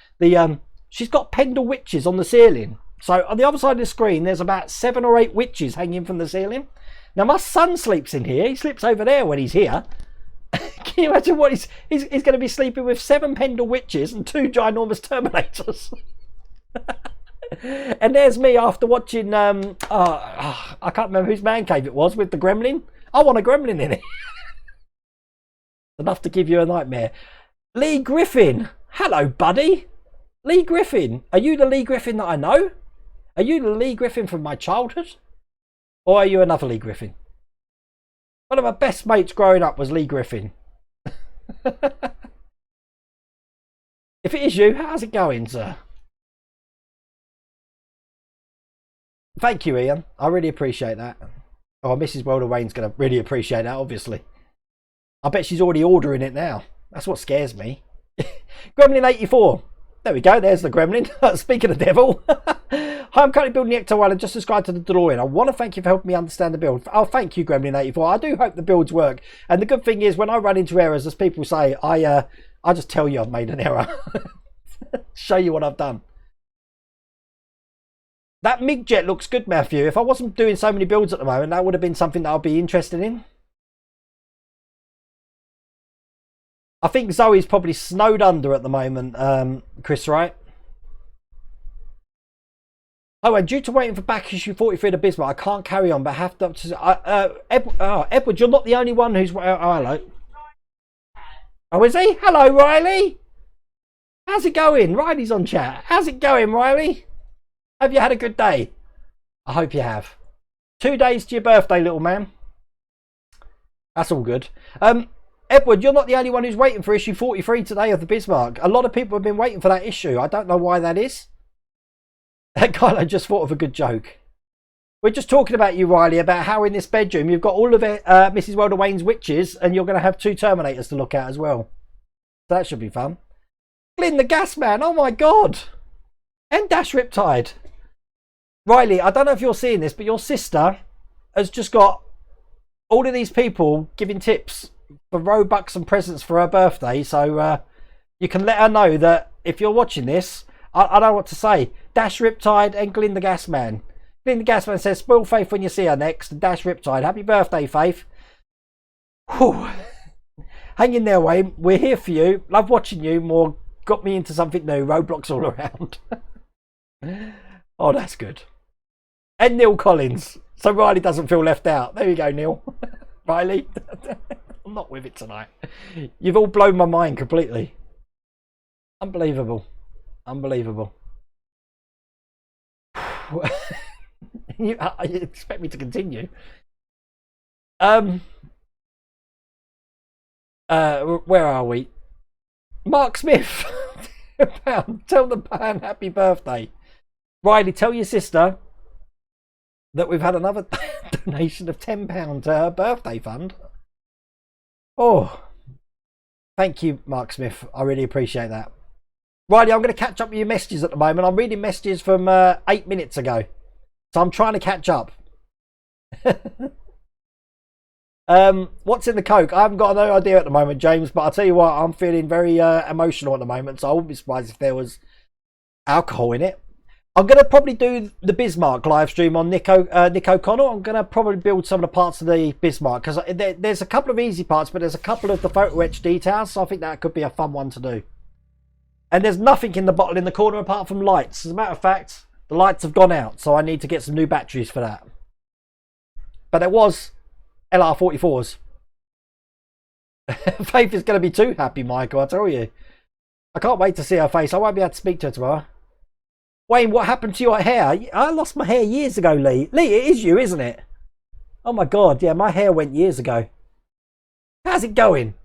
She's got Pendle witches on the ceiling. So on the other side of the screen, there's about 7 or 8 witches hanging from the ceiling. Now my son sleeps in here. He sleeps over there when he's here. Can you imagine what he's going to be sleeping with 7 Pendle witches and 2 ginormous Terminators? And there's me after watching, I can't remember whose man cave it was with the gremlin. I want a gremlin in it. Enough to give you a nightmare. Lee Griffin. Hello, buddy. Lee Griffin. Are you the Lee Griffin that I know? Are you the Lee Griffin from my childhood? Or are you another Lee Griffin? One of my best mates growing up was Lee Griffin. If it is you, how's it going, sir? Thank you, Ian. I really appreciate that. Oh, Mrs. Welder Wayne's going to really appreciate that, obviously. I bet she's already ordering it now. That's what scares me. Gremlin 84. There we go. There's the gremlin. Speaking of devil. Hi, I'm currently building the Ecto 1 and just subscribed to the DeLorean. I want to thank you for helping me understand the build. Oh, thank you, Gremlin84. I do hope the builds work. And the good thing is, when I run into errors, as people say, I just tell you I've made an error. Show you what I've done. That MiG jet looks good, Matthew. If I wasn't doing so many builds at the moment, that would have been something that I'd be interested in. I think Zoe's probably snowed under at the moment, Chris, right? Oh, and due to waiting for back issue 43 of the Bismarck, I can't carry on, but have to... Edward, you're not the only one who's... Oh, hello. Oh, is he? Hello, Riley. How's it going? Riley's on chat. How's it going, Riley? Have you had a good day? I hope you have. 2 days to your birthday, little man. That's all good. Edward, you're not the only one who's waiting for issue 43 today of the Bismarck. A lot of people have been waiting for that issue. I don't know why that is. That guy, I just thought of a good joke. We're just talking about you, Riley, about how in this bedroom you've got all of it, Mrs. Welder Wayne's witches, and you're going to have 2 Terminators to look at as well. So that should be fun. Glyn the Gas Man, oh my god. And Dash Riptide. Riley, I don't know if you're seeing this, but your sister has just got all of these people giving tips for Robux and presents for her birthday. So you can let her know that if you're watching this, I don't know what to say. Dash Riptide and Glyn the Gas Man. Glyn the Gas Man says, spoil Faith when you see her next. And Dash Riptide, happy birthday, Faith. Whew. Hang in there, Wayne. We're here for you. Love watching you. More got me into something new. Roblox all around. Oh, that's good. And Neil Collins. So Riley doesn't feel left out. There you go, Neil. Riley. I'm not with it tonight. You've all blown my mind completely. Unbelievable. Unbelievable. You expect me to continue? Where are we? Mark Smith. Tell the pan happy birthday. Riley, tell your sister that we've had another donation of £10 to her birthday fund. Oh, thank you, Mark Smith. I really appreciate that. Riley, I'm going to catch up with your messages at the moment. I'm reading messages from 8 minutes ago. So I'm trying to catch up. What's in the Coke? I haven't got no idea at the moment, James. But I'll tell you what, I'm feeling very emotional at the moment. So I wouldn't be surprised if there was alcohol in it. I'm going to probably do the Bismarck live stream on Nick O'Connell. I'm going to probably build some of the parts of the Bismarck. Because there's a couple of easy parts, but there's a couple of the photo etch details. So I think that could be a fun one to do. And there's nothing in the bottle in the corner apart from lights. As a matter of fact, the lights have gone out, so I need to get some new batteries for that. But it was LR44s. Faith is going to be too happy, Michael, I tell you. I can't wait to see her face. I won't be able to speak to her tomorrow. Wayne, what happened to your hair? I lost my hair years ago, Lee. Lee, it is you, isn't it? Oh my God, yeah, my hair went years ago. How's it going?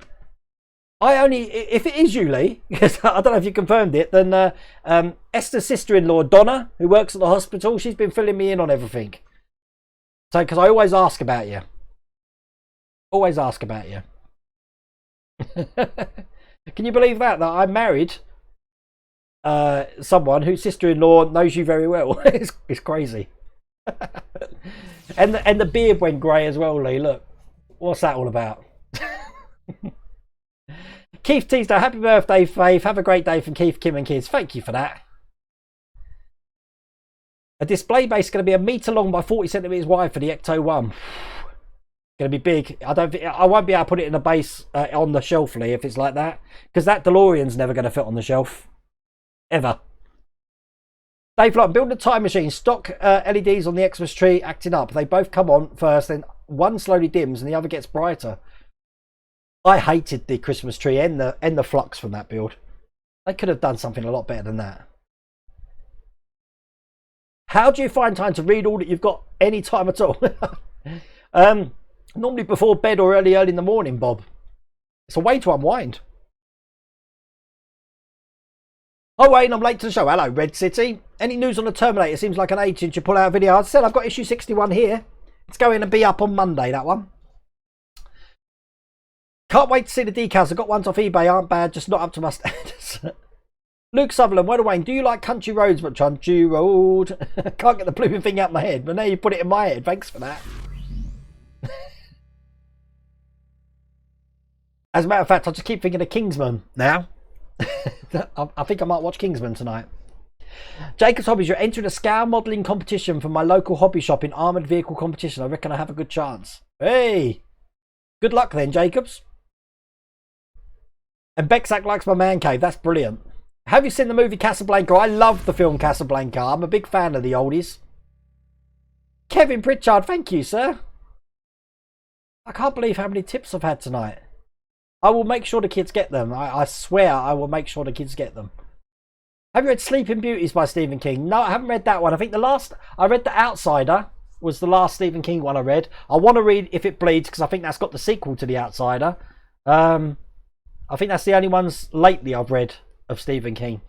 If it is you, Lee, because I don't know if you confirmed it, then Esther's sister-in-law, Donna, who works at the hospital, she's been filling me in on everything. So, because I always ask about you. Always ask about you. Can you believe that I married someone whose sister-in-law knows you very well? It's crazy. and the beard went grey as well, Lee. Look, what's that all about? Keith Teasdale, happy birthday, Faith. Have a great day from Keith, Kim and kids. Thank you for that. A display base is going to be 1 metre long by 40 centimetres wide for the Ecto 1. Going to be big. I won't be able to put it in a base on the shelf, Lee, if it's like that. Because that DeLorean's never going to fit on the shelf. Ever. Dave Lott, build a time machine. Stock LEDs on the Xmas tree acting up. They both come on first, then one slowly dims and the other gets brighter. I hated the Christmas tree and the flux from that build. They could have done something a lot better than that. How do you find time to read all that you've got any time at all? Normally before bed or early in the morning, Bob. It's a way to unwind. Oh, Wayne, I'm late to the show. Hello, Red City. Any news on the Terminator? Seems like an age since you pull out a video. I said I've got issue 61 here. It's going to be up on Monday, that one. Can't wait to see the decals. I got ones off eBay, aren't bad, just not up to my standards. Luke Sutherland, Wonder Wayne, do you like country roads? But country road. Can't get the blooming thing out of my head, but now you put it in my head. Thanks for that. As a matter of fact, I just keep thinking of Kingsman now. I think I might watch Kingsman tonight. Jacob's Hobbies, you're entering a scale modelling competition from my local hobby shop in armoured vehicle competition. I reckon I have a good chance. Hey! Good luck then, Jacobs. And Bexac likes my man cave. That's brilliant. Have you seen the movie Casablanca? I love the film Casablanca. I'm a big fan of the oldies. Kevin Pritchard, thank you, sir. I can't believe how many tips I've had tonight. I will make sure the kids get them. I swear I will make sure the kids get them. Have you read Sleeping Beauties by Stephen King? No, I haven't read that one. I think I read The Outsider was the last Stephen King one I read. I want to read If It Bleeds because I think that's got the sequel to The Outsider. I think that's the only ones lately I've read of Stephen King.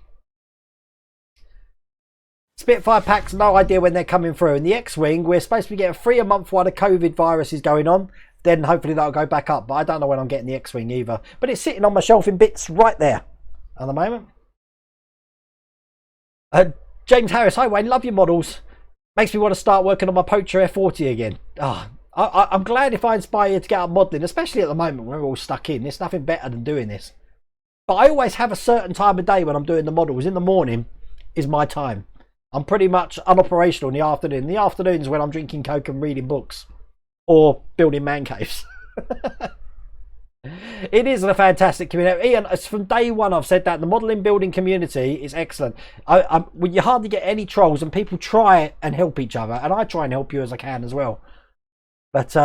Spitfire packs, no idea when they're coming through. And the X-Wing, we're supposed to be getting free a month while the COVID virus is going on. Then hopefully that'll go back up. But I don't know when I'm getting the X-Wing either. But it's sitting on my shelf in bits right there at the moment. James Harris, hi Wayne, love your models. Makes me want to start working on my Poacher F40 again. I'm glad if I inspire you to get out modelling, especially at the moment when we're all stuck in. There's nothing better than doing this. But I always have a certain time of day when I'm doing the models. In the morning is my time. I'm pretty much unoperational in the afternoon. In the afternoons when I'm drinking Coke and reading books. Or building man caves. It is a fantastic community. Ian, it's from day one I've said that. The modelling building community is excellent. You hardly get any trolls and people try and help each other. And I try and help you as I can as well. But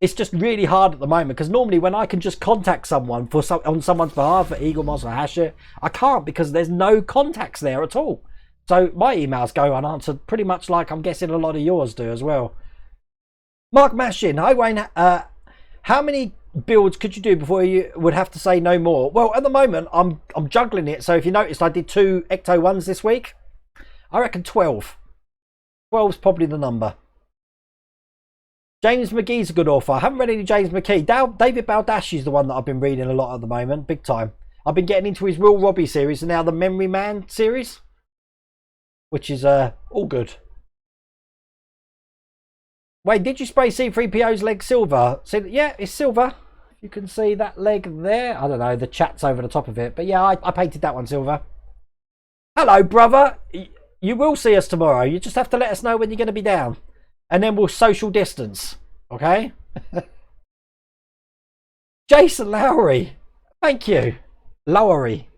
it's just really hard at the moment because normally when I can just contact someone on someone's behalf for Eagle Moss or Hasher, I can't because there's no contacts there at all. So my emails go unanswered pretty much like I'm guessing a lot of yours do as well. Mark Mashin, hi Wayne. How many builds could you do before you would have to say no more? Well, at the moment I'm juggling it. So if you noticed, I did 2 Ecto 1s this week. I reckon 12. 12's probably the number. James McGee's a good author. I haven't read any James McGee. David Baldacci is the one that I've been reading a lot at the moment, big time. I've been getting into his Real Robbie series and now the Memory Man series, which is all good. Wait, did you spray C3PO's leg silver? So, yeah, it's silver. You can see that leg there. I don't know, the chat's over the top of it. But yeah, I painted that one silver. Hello, brother. You will see us tomorrow. You just have to let us know when you're going to be down. And then we'll social distance. Okay? Jason Lowry. Thank you. Lowery.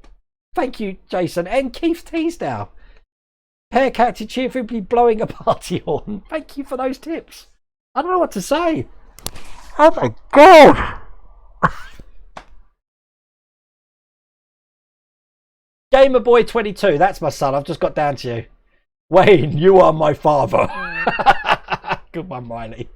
Thank you, Jason. And Keith Teasdale. Haircat cheerfully blowing a party horn. Thank you for those tips. I don't know what to say. Oh my God. Gamer Boy 22. That's my son. I've just got down to you. Wayne, you are my father. Good one, Riley.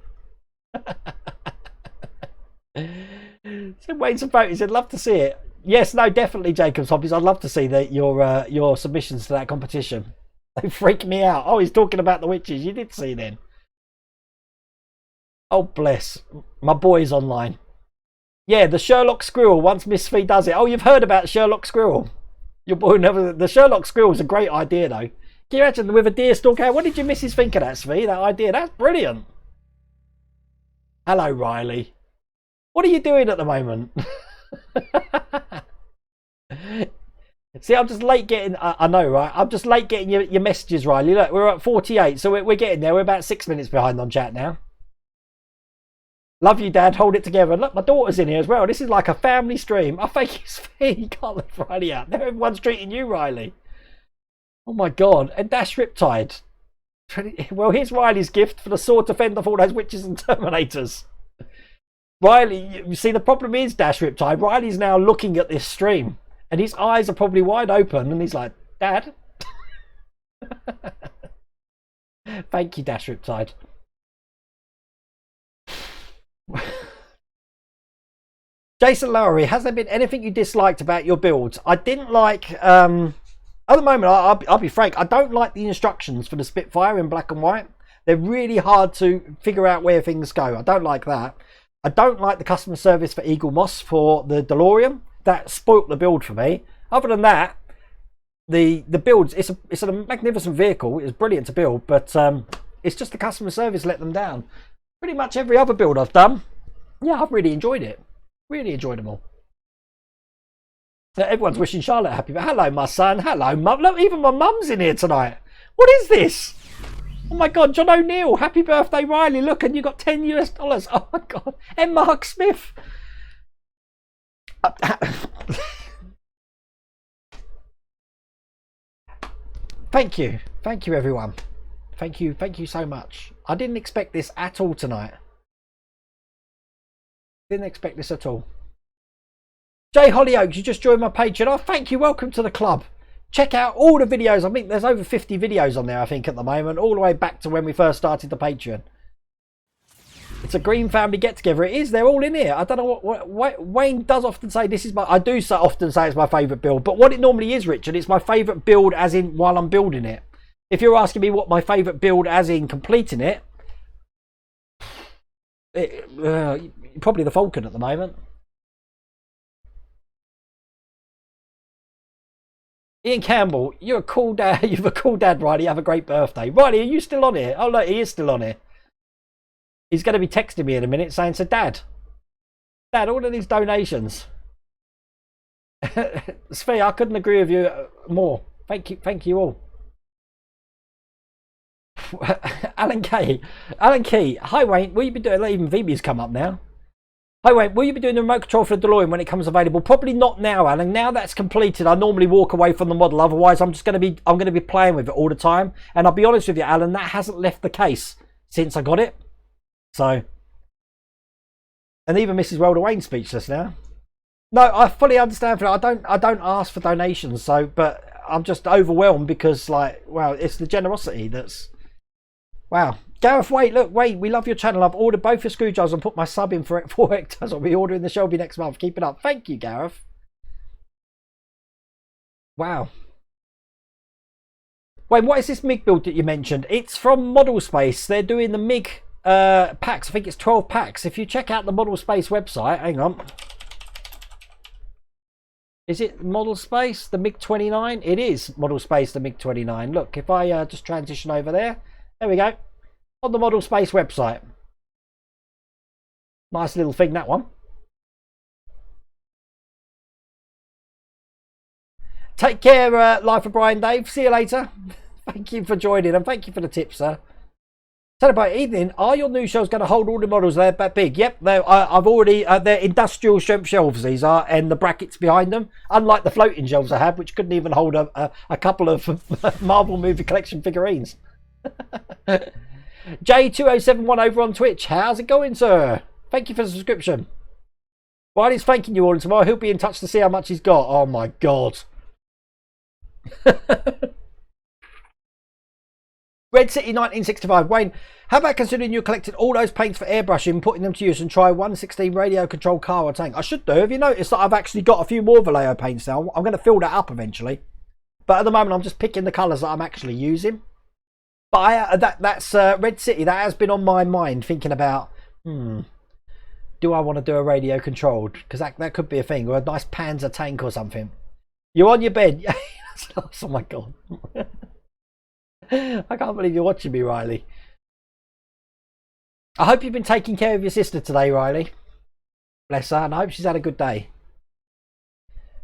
So Wayne's some photos. I'd love to see it. Yes, no, definitely Jacob's Hobbies. I'd love to see your submissions to that competition. They freak me out. Oh, he's talking about the witches. You did see then. Oh, bless. My boy's online. Yeah, the Sherlock Squirrel, once Miss Fee does it. Oh, you've heard about Sherlock Squirrel. Your boy never... The Sherlock Squirrel is a great idea, though. Can you imagine with a deer stalk out? What did your missus think of that, Svee? That idea? That's brilliant. Hello, Riley. What are you doing at the moment? See, I'm just late getting... I know, right? I'm just late getting your messages, Riley. Look, we're at 48, so we're getting there. We're about 6 minutes behind on chat now. Love you, Dad. Hold it together. Look, my daughter's in here as well. This is like a family stream. Oh, thank you, Svee. You can't leave Riley out. Now everyone's treating you, Riley. Oh, my God. And Dash Riptide. Well, here's Riley's gift for the sword to fend off all those witches and Terminators. Riley, you see, the problem is, Dash Riptide, Riley's now looking at this stream. And his eyes are probably wide open. And he's like, Dad? Thank you, Dash Riptide. Jason Lowry, has there been anything you disliked about your builds? I didn't like... at the moment, I'll be frank, I don't like the instructions for the Spitfire in black and white. They're really hard to figure out where things go. I don't like that. I don't like the customer service for Eagle Moss for the DeLorean. That spoilt the build for me. Other than that, the builds. It's a magnificent vehicle. It's brilliant to build, but it's just the customer service let them down. Pretty much every other build I've done, yeah, I've really enjoyed it. Really enjoyed them all. Everyone's wishing Charlotte happy. But hello, my son. Hello, mum. Look, even my mum's in here tonight. What is this? Oh my God, John O'Neill. Happy birthday, Riley. Look, and you got $10 US. Oh my God. And Mark Smith. Thank you everyone. Thank you so much. I didn't expect this at all tonight. Didn't expect this at all. Jay Hollyoaks, you just joined my Patreon. Oh, thank you. Welcome to the club. Check out all the videos. I think there's over 50 videos on there, I think, at the moment, all the way back to when we first started the Patreon. It's a green family get together. It is. They're all in here. I don't know what Wayne does often say. This is my. I do often say it's my favourite build, but what it normally is, Richard, it's my favourite build as in while I'm building it. If you're asking me what my favourite build as in completing it, probably the Falcon at the moment. Ian Campbell, you're a cool dad. You're a cool dad, Riley. Have a great birthday. Riley, are you still on here? Oh, look, he is still on here. He's going to be texting me in a minute saying, so Dad, all of these donations. Sphere, I couldn't agree with you more. Thank you all. Alan Key. Hi Wayne, will you be doing, even VB's come up now. Hi Wayne, will you be doing the remote control for the DeLorean when it comes available? Probably not now, Alan. Now that's completed, I normally walk away from the model. Otherwise, I'm going to be playing with it all the time. And I'll be honest with you, Alan, that hasn't left the case since I got it. So, and even Mrs. Welder Wayne's speechless now. No, I fully understand. I don't ask for donations. So, but I'm just overwhelmed because, like, wow, it's the generosity that's. Wow. Gareth, wait, we love your channel. I've ordered both your screwdrivers and put my sub in for 4 hectares. I'll be ordering the Shelby next month. Keep it up. Thank you, Gareth. Wow. Wait, what is this MiG build that you mentioned? It's from Model Space. They're doing the MiG packs. I think it's 12 packs. If you check out the Model Space website, hang on. Is it Model Space, the MiG-29? It is Model Space, the MiG-29. Look, if I just transition over there. There we go. On the Model Space website. Nice little thing, that one. Take care, Life of Brian Dave. See you later. Thank you for joining and thank you for the tips, sir. Celebrate evening. Are your new shelves going to hold all the models? They're that big. Yep, I've already. They're industrial strength shelves. These are, and the brackets behind them. Unlike the floating shelves I had, which couldn't even hold a couple of Marvel movie collection figurines. J2071 over on Twitch. How's it going, sir? Thank you for the subscription. While he's thanking you all, and tomorrow he'll be in touch to see how much he's got. Oh my God. Red City 1965. Wayne, how about considering you collected all those paints for airbrushing, putting them to use and try 116 radio controlled car or tank? I should do. Have you noticed that I've actually got a few more Vallejo paints now? I'm going to fill that up eventually. But at the moment I'm just picking the colours that I'm actually using. But that's Red City. That has been on my mind, thinking about, do I want to do a radio controlled? Because that could be a thing, or a nice Panzer tank or something. You're on your bed. Oh my God. I can't believe you're watching me, Riley. I hope you've been taking care of your sister today, Riley. Bless her, and I hope she's had a good day.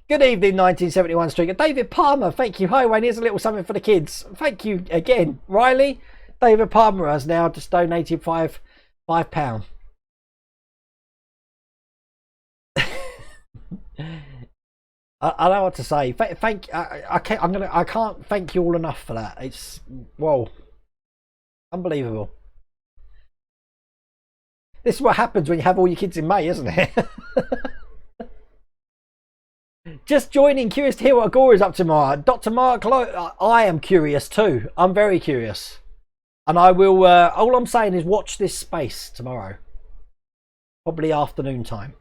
Good evening, 1971 Streaker. David Palmer, thank you. Hi, Wayne. Here's a little something for the kids. Thank you again, Riley. David Palmer has now just donated £5. I don't know what to say. I can't thank you all enough for that. It's whoa, unbelievable. This is what happens when you have all your kids in May, isn't it? Just joining, curious to hear what Agora is up to tomorrow. Dr. Mark Lowe, I am curious too. I'm very curious, and I will. All I'm saying is watch this space tomorrow, probably afternoon time.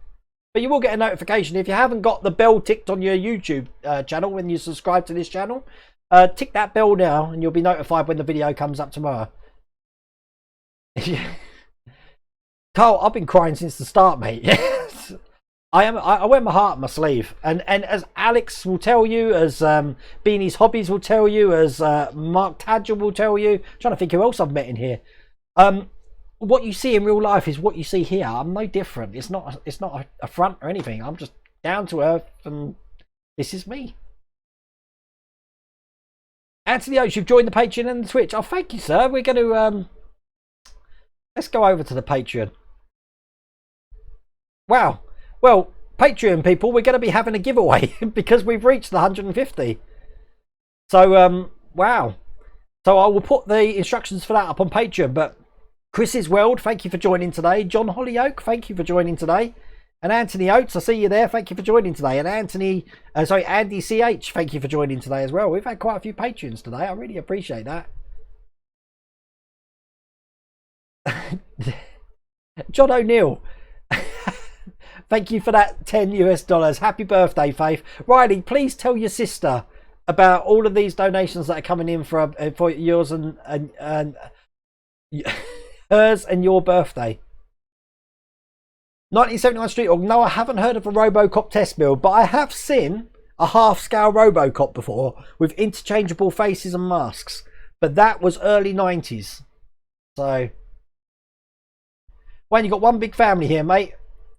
But you will get a notification if you haven't got the bell ticked on your YouTube channel when you subscribe to this channel. Tick that bell now, and you'll be notified when the video comes up tomorrow. Carl, I've been crying since the start, mate. Yes. I wear my heart on my sleeve, and as Alex will tell you, as Beanie's Hobbies will tell you, as Mark Tadger will tell you. I'm trying to think who else I've met in here. What you see in real life is what you see here. I'm no different. It's not a front or anything. I'm just down to earth, and this is me. Anthony Oates, you've joined the Patreon and the Twitch. Oh, thank you, sir. We're going to let's go over to the Patreon. Wow. Well, Patreon people, we're going to be having a giveaway because we've reached the 150. So, wow. So I will put the instructions for that up on Patreon. But Chris's World, thank you for joining today. John Hollyoak, thank you for joining today. And Anthony Oates, I see you there. Thank you for joining today. And Andy CH, thank you for joining today as well. We've had quite a few Patreons today. I really appreciate that. John O'Neill. Thank you for that $10 US. Happy birthday, Faith. Riley, please tell your sister about all of these donations that are coming in for yours and hers and your birthday. 1979 Street Org. No, I haven't heard of a Robocop test build, but I have seen a half-scale Robocop before with interchangeable faces and masks. But that was early 90s. So, Wayne, you got one big family here, mate.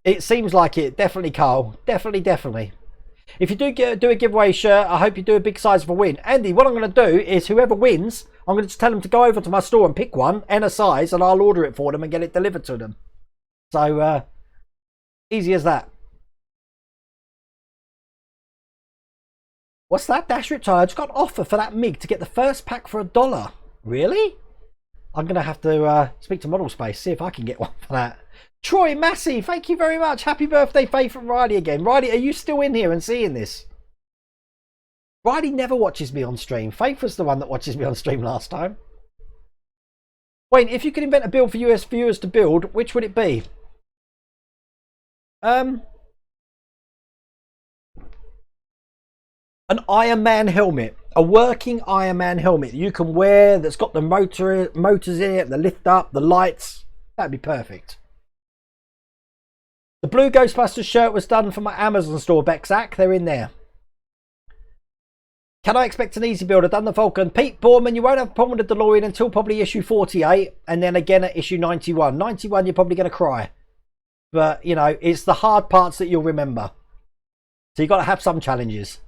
It seems like it. Definitely, Carl. Definitely. If you do a giveaway shirt, I hope you do a big size of a win. Andy, what I'm going to do is whoever wins, I'm going to just tell them to go over to my store and pick one and a size, and I'll order it for them and get it delivered to them. So, easy as that. What's that? Dash Riptide. I just got an offer for that MiG to get the first pack for $1. Really? I'm going to have to speak to Model Space, see if I can get one for that. Troy Massey, thank you very much. Happy birthday, Faith and Riley again. Riley, are you still in here and seeing this? Riley never watches me on stream. Faith was the one that watches me on stream last time. Wayne, if you could invent a build for US viewers to build, which would it be? An Iron Man helmet. A working Iron Man helmet you can wear that's got the motors in it, the lift up, the lights. That'd be perfect. The blue Ghostbusters shirt was done from my Amazon store, Bexac. They're in there. Can I expect an easy build? I've done the Vulcan. Pete Borman, you won't have a problem with the DeLorean until probably issue 48 and then again at issue 91. 91, you're probably going to cry. But, you know, it's the hard parts that you'll remember. So you've got to have some challenges.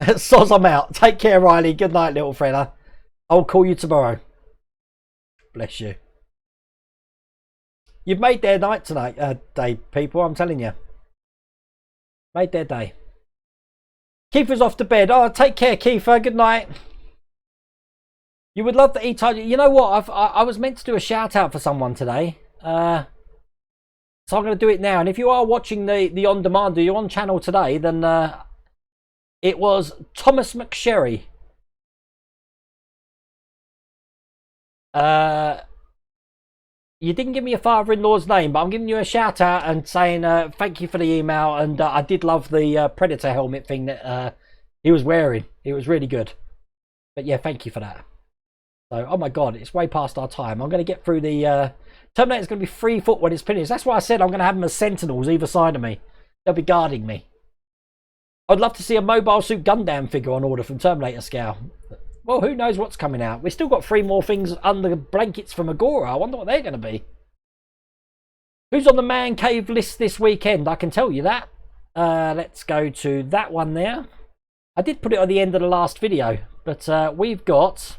Soz, I'm out. Take care, Riley. Good night, little fella. I'll call you tomorrow. Bless you. You've made their night tonight, day, people. I'm telling you. Made their day. Kiefer's off to bed. Oh, take care, Kiefer. Good night. You would love the E-Type. You know what? I was meant to do a shout out for someone today. So I'm going to do it now. And if you are watching the on demand, or you're on channel today, then it was Thomas McSherry. You didn't give me your father-in-law's name, but I'm giving you a shout out and saying thank you for the email. And I did love the Predator helmet thing that he was wearing. It was really good. But yeah, thank you for that. So, oh my God, it's way past our time. I'm going to get through the... Terminator's going to be 3 foot when it's finished. That's why I said I'm going to have them as sentinels either side of me. They'll be guarding me. I'd love to see a Mobile Suit Gundam figure on order from Terminator Scale. Well, who knows what's coming out. We've still got 3 more things under blankets from Agora. I wonder what they're going to be. Who's on the Man Cave list this weekend? I can tell you that. Let's go to that one there. I did put it at the end of the last video. But we've got...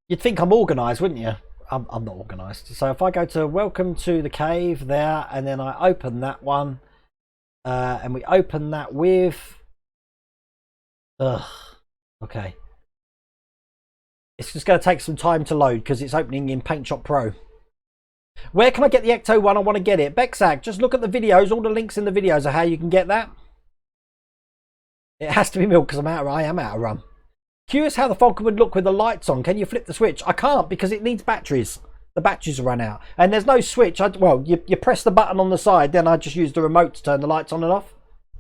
You'd think I'm organised, wouldn't you? I'm not organised. So if I go to Welcome to the Cave there, and then I open that one. And we open that with... Okay. It's just going to take some time to load because it's opening in Paint Shop Pro. Where can I get the Ecto one? I want to get it. Bexag, just look at the videos. All the links in the videos are how you can get that. It has to be milk because I am out of rum. Curious how the Falcon would look with the lights on. Can you flip the switch? I can't because it needs batteries. The batteries will run out. And there's no switch. Well, you press the button on the side, then I just use the remote to turn the lights on and off.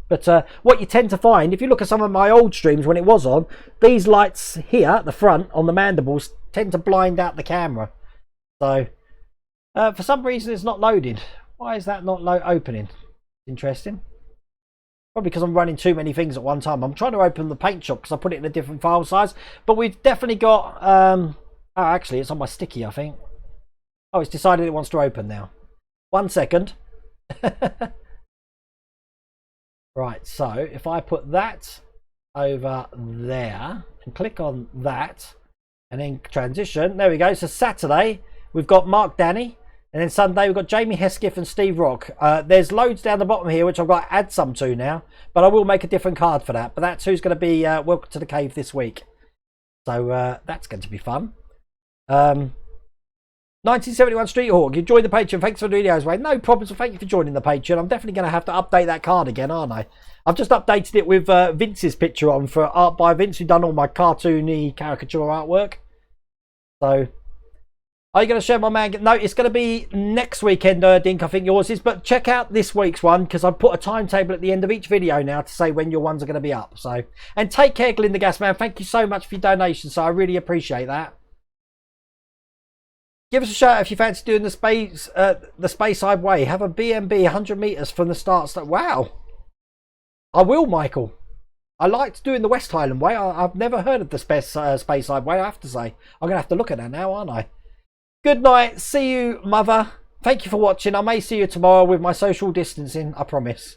But what you tend to find, if you look at some of my old streams when it was on, these lights here at the front on the mandibles tend to blind out the camera. So, for some reason it's not loaded. Why is that not opening? Interesting. Probably because I'm running too many things at one time. I'm trying to open the paint shop because I put it in a different file size. But we've definitely got... oh, actually, it's on my sticky, I think. Oh, it's decided it wants to open now. 1 second. Right, so if I put that over there and click on that and then transition, there we go. So Saturday, we've got Mark Danny. And then Sunday, we've got Jamie Hesketh and Steve Rock. There's loads down the bottom here, which I've got to add some to now. But I will make a different card for that. But that's who's going to be Welcome to the Cave this week. So that's going to be fun. 1971 Street Hawk, you joined the Patreon. Thanks for the videos, Wayne. No problems. Thank you for joining the Patreon. I'm definitely going to have to update that card again, aren't I? I've just updated it with Vince's picture on for art by Vince, who done all my cartoony caricature artwork. So... Are you going to share my man? No, it's going to be next weekend, Dink. I think yours is. But check out this week's one because I've put a timetable at the end of each video now to say when your ones are going to be up. So, and take care, Glinda Gas Man. Thank you so much for your donation. So I really appreciate that. Give us a shout if you fancy doing the Speyside Way. Have a BMB 100 meters from the start. Wow, I will, Michael. I liked doing the West Highland Way. I've never heard of the Speyside Way. I have to say, I'm going to have to look at that now, aren't I? Good night. See you, Mother. Thank you for watching. I may see you tomorrow with my social distancing, I promise.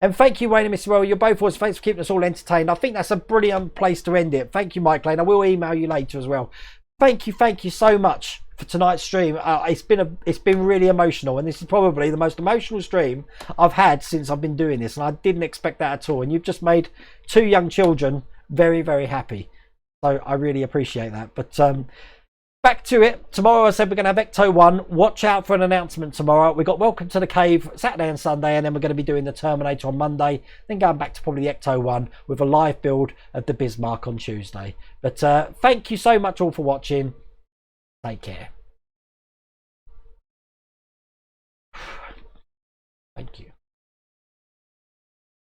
And thank you, Wayne and Mr. Well. You're both awesome. Thanks for keeping us all entertained. I think that's a brilliant place to end it. Thank you, Mike Lane. I will email you later as well. Thank you so much for tonight's stream. It's been really emotional, and this is probably the most emotional stream I've had since I've been doing this, and I didn't expect that at all. And you've just made 2 young children very, very happy. So I really appreciate that. But back to it. Tomorrow I said we're going to have Ecto 1. Watch out for an announcement tomorrow. We've got Welcome to the Cave Saturday and Sunday, and then we're going to be doing the Terminator on Monday, then going back to probably the Ecto 1 with a live build of the Bismarck on Tuesday. But thank you so much all for watching. Take care. Thank you.